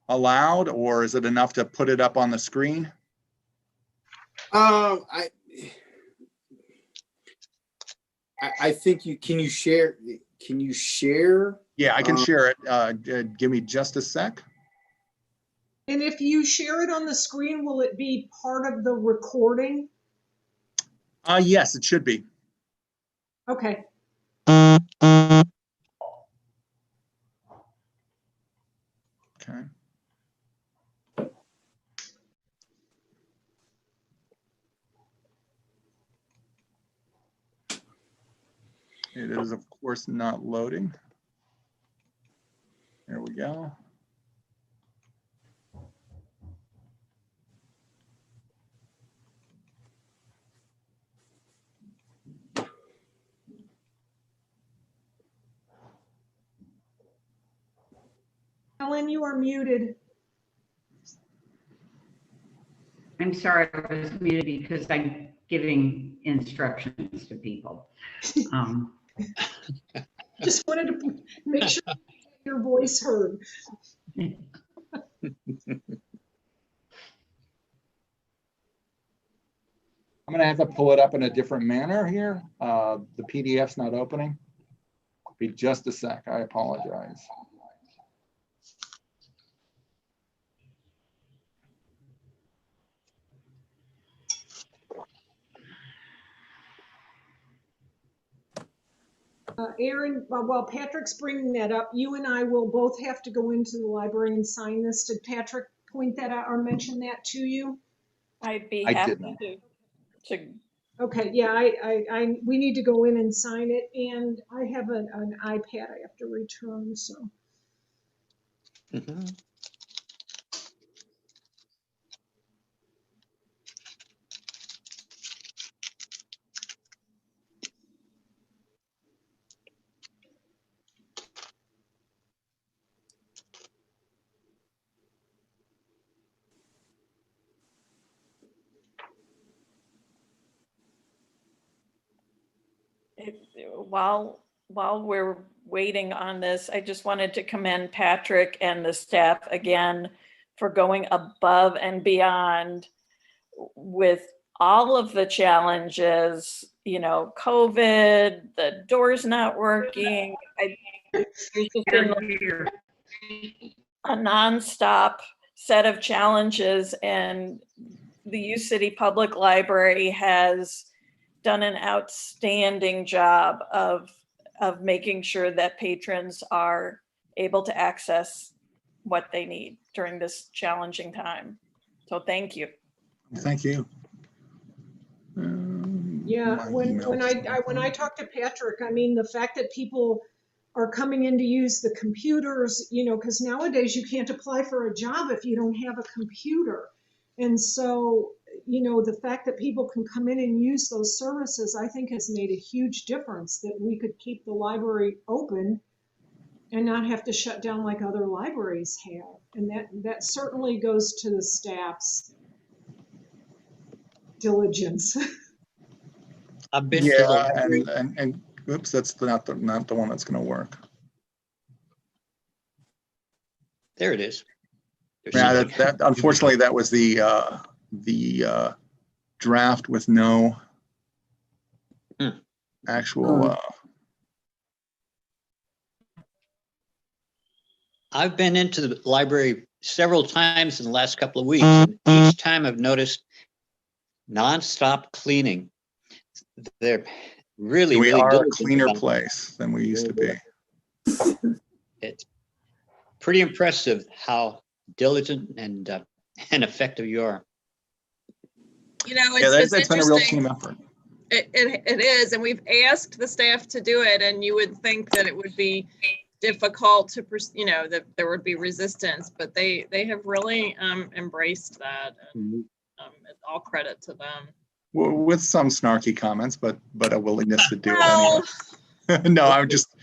aloud, or is it enough to put it up on the screen? I think can you share? Yeah, I can share it. Give me just a sec. And if you share it on the screen, will it be part of the recording? Yes, it should be. Okay. Okay. It is, of course, not loading. There we go. Ellen, you are muted. I'm sorry, I was muted because I'm giving instructions to people. Just wanted to make sure your voice heard. I'm going to have to pull it up in a different manner here. The PDF's not opening. Be just a sec. I apologize. Aaron, while Patrick's bringing that up, you and I will both have to go into the library and sign this. Did Patrick point that out or mention that to you? I'd be I happy did not. to. Okay, yeah, we need to go in and sign it, and I have an iPad I have to return, so. Mhm. While we're waiting on this, I just wanted to commend Patrick and the staff again for going above and beyond with all of the challenges, COVID, the doors not working. It's just been a nonstop set of challenges, and the U City Public Library has done an outstanding job of making sure that patrons are able to access what they need during this challenging time. So thank you. Thank you. Yeah, My when emails. I talk to Patrick, I mean, the fact that people are coming in to use the computers, because nowadays you can't apply for a job if you don't have a computer. And so, the fact that people can come in and use those services, I think has made a huge difference, that we could keep the library open and not have to shut down like other libraries have. And that certainly goes to the staff's diligence. I've been to Yeah, the library. and Oops, that's not the one that's going to work. There it is. There's Yeah, something. that unfortunately that was the draft with no actual. I've been into the library several times in the last couple of weeks, and each time I've noticed nonstop cleaning. They're really, We really are a diligent cleaner about it. place than we used to be. It's pretty impressive how diligent and effective you are. You know, Yeah, it's that's been a real interesting. team effort. It is, and we've asked the staff to do it, and you would think that it would be difficult to, that there would be resistance, but they have really embraced that, and all credit to them. With some snarky comments, but a willingness to do it Well, anyway. No, I'm just.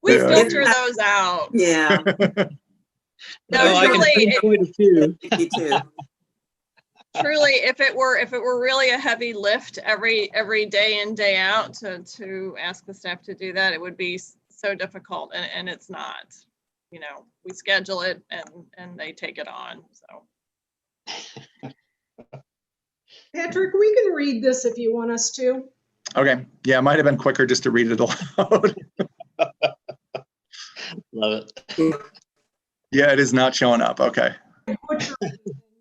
we filter those out. Yeah. No, I can truly, pinpoint a few. Me too. truly, if it were really a heavy lift every day in, day out to ask the staff to do that, it would be so difficult, and it's not. You know, we schedule it and they take it on. So Patrick, we can read this if you want us to. Okay. Yeah, it might have been quicker just to read it aloud. Love it. Yeah, it is not showing up. Okay. You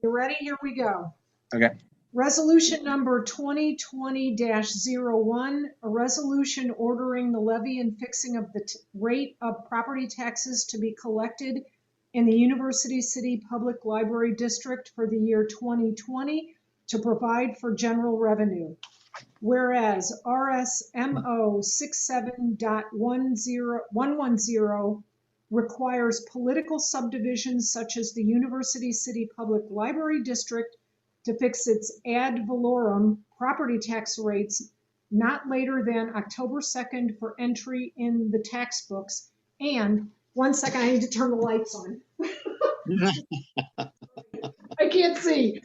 ready? Here we go. Okay. Resolution number 2020-01, a resolution ordering the levy and fixing of the rate of property taxes to be collected in the University City Public Library District for the year 2020 to provide for general revenue. Whereas RSMO 67.110 requires political subdivisions such as the University City Public Library District to fix its ad valorem property tax rates not later than October 2nd for entry in the tax books. And 1 second, I need to turn the lights on. I can't see.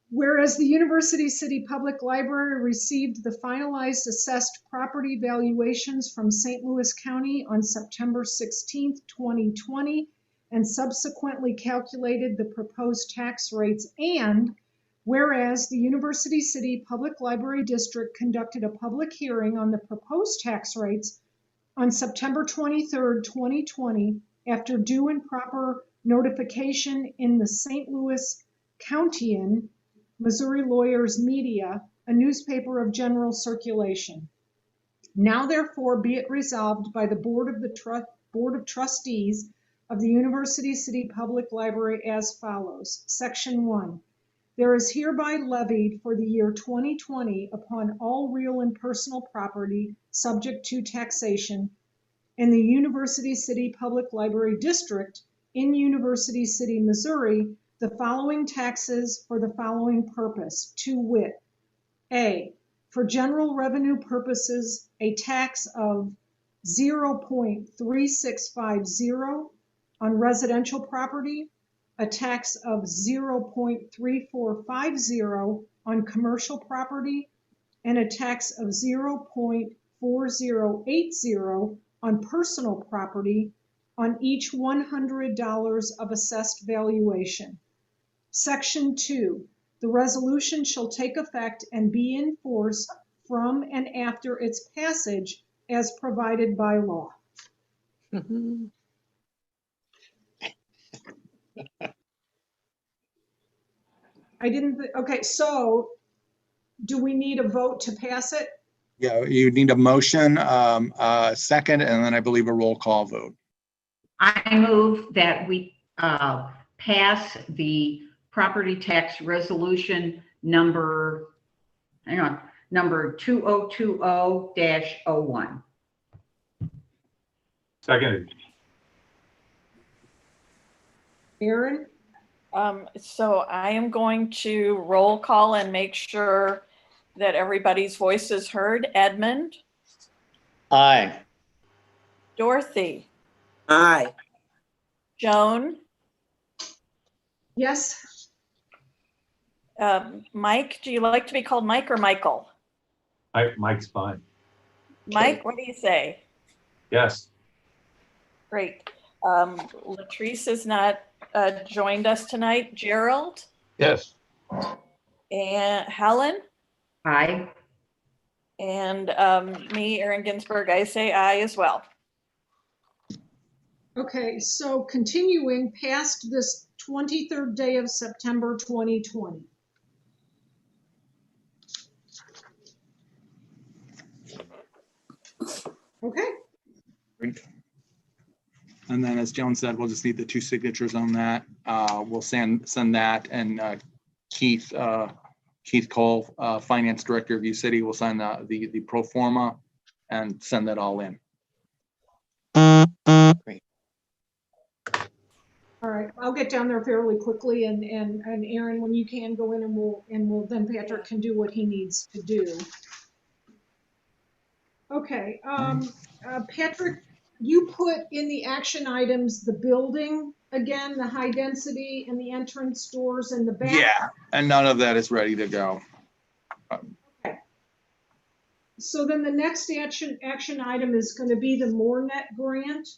Whereas the University City Public Library received the finalized assessed property valuations from St. Louis County on September 16th, 2020, and subsequently calculated the proposed tax rates. And whereas the University City Public Library District conducted a public hearing on the proposed tax rates on September 23rd, 2020, after due and proper notification in the St. Louis Countian, Missouri Lawyers Media, a newspaper of general circulation. Now therefore be it resolved by the Board of Trustees of the University City Public Library as follows. Section 1. There is hereby levied for the year 2020 upon all real and personal property subject to taxation in the University City Public Library District in University City, Missouri, the following taxes for the following purpose, to wit: A, for general revenue purposes, a tax of 0.3650 on residential property, a tax of 0.3450 on commercial property, and a tax of 0.4080 on personal property on each $100 of assessed valuation. Section 2. The resolution shall take effect and be in force from and after its passage as provided by law. Okay, so do we need a vote to pass it? Yeah, you need a motion, second, and then I believe a roll call vote. I move that we pass the property tax resolution number 2020-01. Seconded. Aaron? So I am going to roll call and make sure that everybody's voice is heard. Edmund? Aye. Dorothy? Aye. Joan? Yes. Mike, do you like to be called Mike or Michael? Mike's fine. Mike, what do you say? Yes. Great. Latrice has not joined us tonight. Gerald Yes. and Helen Aye. and me, Erin Ginsberg, I say aye as well. Okay, so continuing past this 23rd day of September 2020. Okay, Great. And then, as Joan said, we'll just need the 2 signatures on that. We'll send that, and Keith Cole, Finance Director of UCity, will sign the pro forma and send that all in. all right, I'll get down there fairly quickly, and Aaron, when you can, go in, and we'll then Patrick can do what he needs to do. Okay, Patrick, you put in the action items the building again, the high density and the entrance doors and the back. Yeah, and none of that is ready to go. Okay. So then the next action item is going to be the MoreNet grant.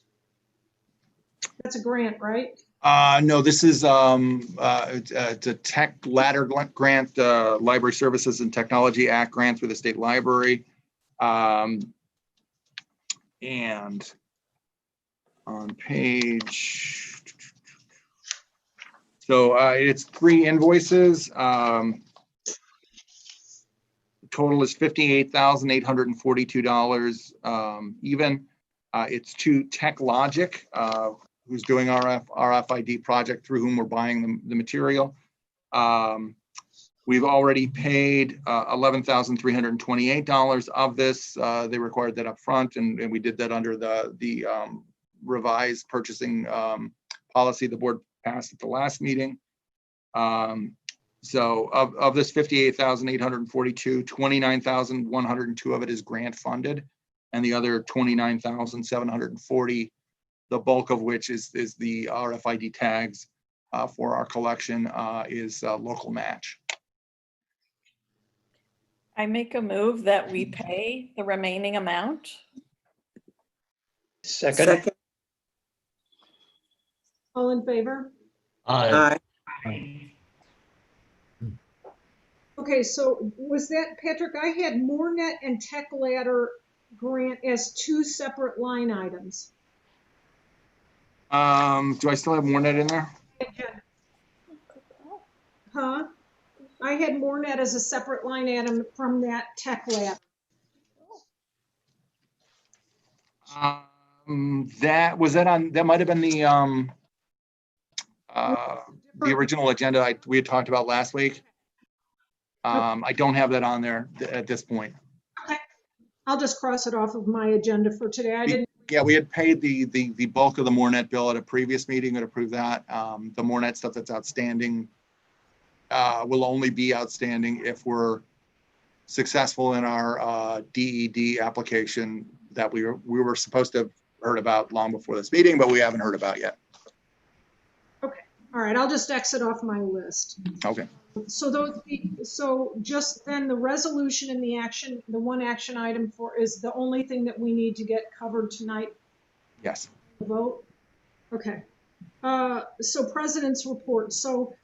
That's a grant, right? No, this is it's a tech ladder grant, Library Services and Technology Act grant through the state library. And on page, so it's 3 invoices. The total is $58,842 even. It's to TechLogic, who's doing our RFID project, through whom we're buying the material. We've already paid $11,328 of this. They required that up front, and we did that under the revised purchasing policy the board passed at the last meeting. So of this 58,842, 29,102 of it is grant funded, and the other 29,740, the bulk of which is the RFID tags for our collection, is local match. I make a move that we pay the remaining amount. Second. All in favor? Aye. Okay, so was that, Patrick, I had MoreNet and Tech Ladder grant as 2 separate line items. Do I still have MoreNet in there? Huh? I had MoreNet as a separate line item from that Tech Ladder. That might have been the original agenda we had talked about last week. I don't have that on there at this point. Okay, I'll just cross it off of my agenda for today. I didn't. Yeah, we had paid the bulk of the MoreNet bill at a previous meeting and approved that. The MoreNet stuff that's outstanding will only be outstanding if we're successful in our DED application that we were supposed to have heard about long before this meeting, but we haven't heard about yet. Okay, all right, I'll just exit off my list. Okay. So just then the resolution and the one action item is the only thing that we need to get covered tonight. Yes. Vote. Okay. So President's report. So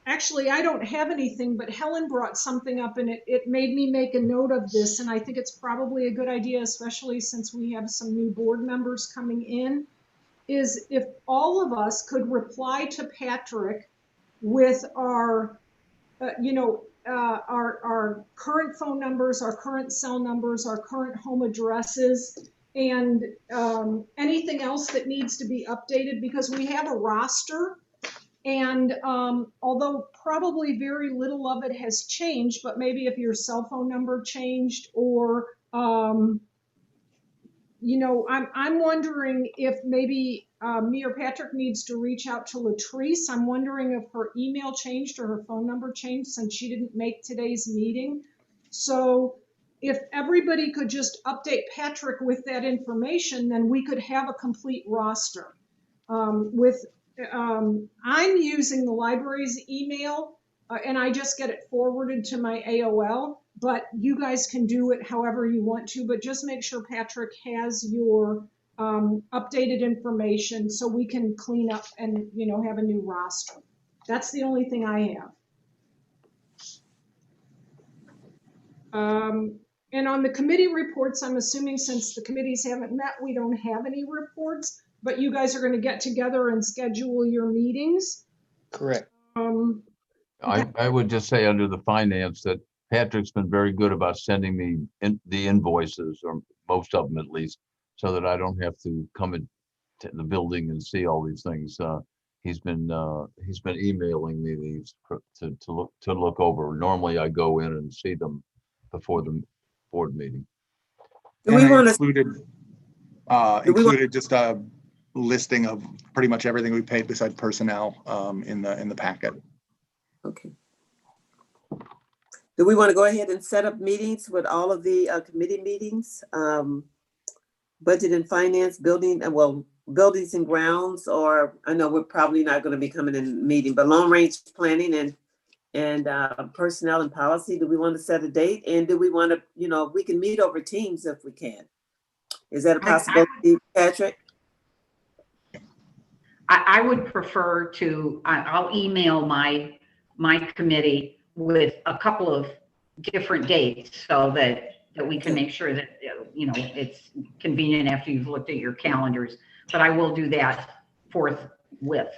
actually, I don't have anything, but Helen brought something up, and it made me make a note of this, and I think it's probably a good idea, especially since we have some new board members coming in, is if all of us could reply to Patrick with our, our current phone numbers, our current cell numbers, our current home addresses, and anything else that needs to be updated, because we have a roster. And although probably very little of it has changed, but maybe if your cell phone number changed, or I'm wondering if maybe me or Patrick needs to reach out to Latrice. I'm wondering if her email changed or her phone number changed since she didn't make today's meeting. So if everybody could just update Patrick with that information, then we could have a complete roster. I'm using the library's email, and I just get it forwarded to my AOL. but you guys can do it however you want to, but just make sure Patrick has your updated information so we can clean up and, you know, have a new roster. That's the only thing I have. And on the committee reports, I'm assuming since the committees haven't met, we don't have any reports, but you guys are going to get together and schedule your meetings. Correct. I would just say under the finance that Patrick's been very good about sending me the invoices, or most of them at least, so that I don't have to come into the building and see all these things. He's been emailing me these to look over. Normally I go in and see them before the board meeting. Do we want to included just a listing of pretty much everything we paid besides personnel in the packet. Okay. Do we want to go ahead and set up meetings with all of the committee meetings? Budget and finance, buildings and grounds, or I know we're probably not going to be coming in meeting, but long range planning and personnel and policy. Do we want to set a date? And do we want to, you know, we can meet over Teams if we can. Is that a possibility, Patrick? I would prefer to, I'll email my committee with a couple of different dates so that we can make sure that, you know, it's convenient after you've looked at your calendars, but I will do that forthwith.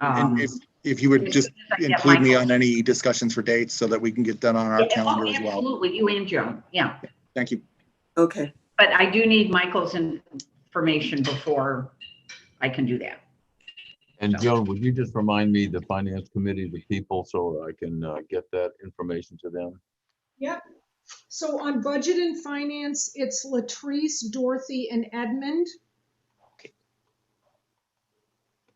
And if you would just include me on any discussions for dates so that we can get that on our calendar as well. Absolutely, you and Joan, yeah. Thank you. Okay. But I do need Michael's information before I can do that. And Joan, would you just remind me the finance committee, the people, so I can get that information to them? Yep. So on budget and finance, it's Latrice, Dorothy, and Edmund. Okay.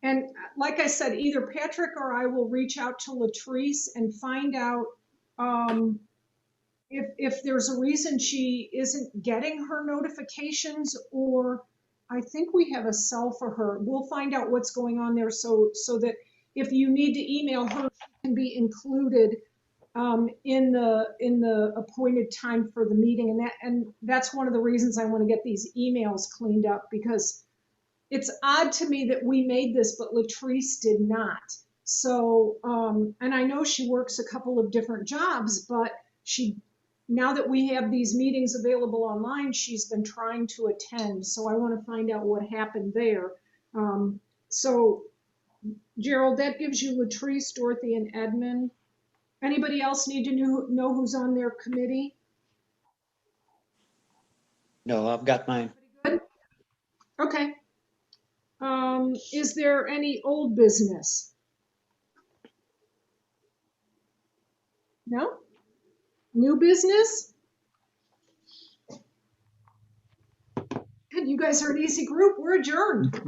And like I said, either Patrick or I will reach out to Latrice and find out if there's a reason she isn't getting her notifications, or I think we have a cell for her. We'll find out what's going on there so that if you need to email her, she can be included in the appointed time for the meeting. And that's one of the reasons I want to get these emails cleaned up, because it's odd to me that we made this, but Latrice did not. So, and I know she works a couple of different jobs, but now that we have these meetings available online, she's been trying to attend. So I want to find out what happened there. So Gerald, that gives you Latrice, Dorothy, and Edmund. Anybody else need to know who's on their committee? No, I've got mine. Good. Okay. Is there any old business? No? New business? Good, you guys are an easy group. We're adjourned.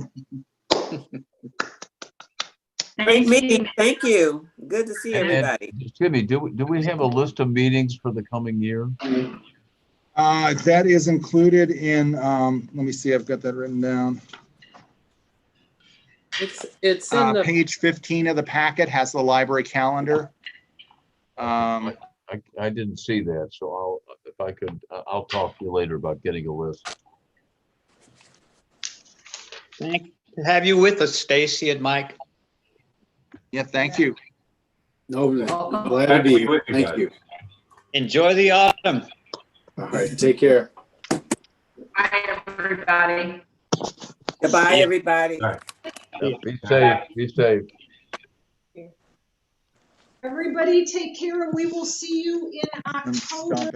Great meeting. Thank you. Good to see everybody. Excuse me, do we have a list of meetings for the coming year? That is included in, let me see, I've got that written down. It's in the page 15 of the packet has the library calendar. I didn't see that, so I'll talk to you later about getting a list. Thank to have you with us, Stacy and Mike. Yeah, thank you. No, glad to be here. Thank you. Enjoy the autumn. All right, take care. Bye, everybody. Goodbye, everybody. All right. Be safe. Be safe. Everybody take care, and we will see you in October.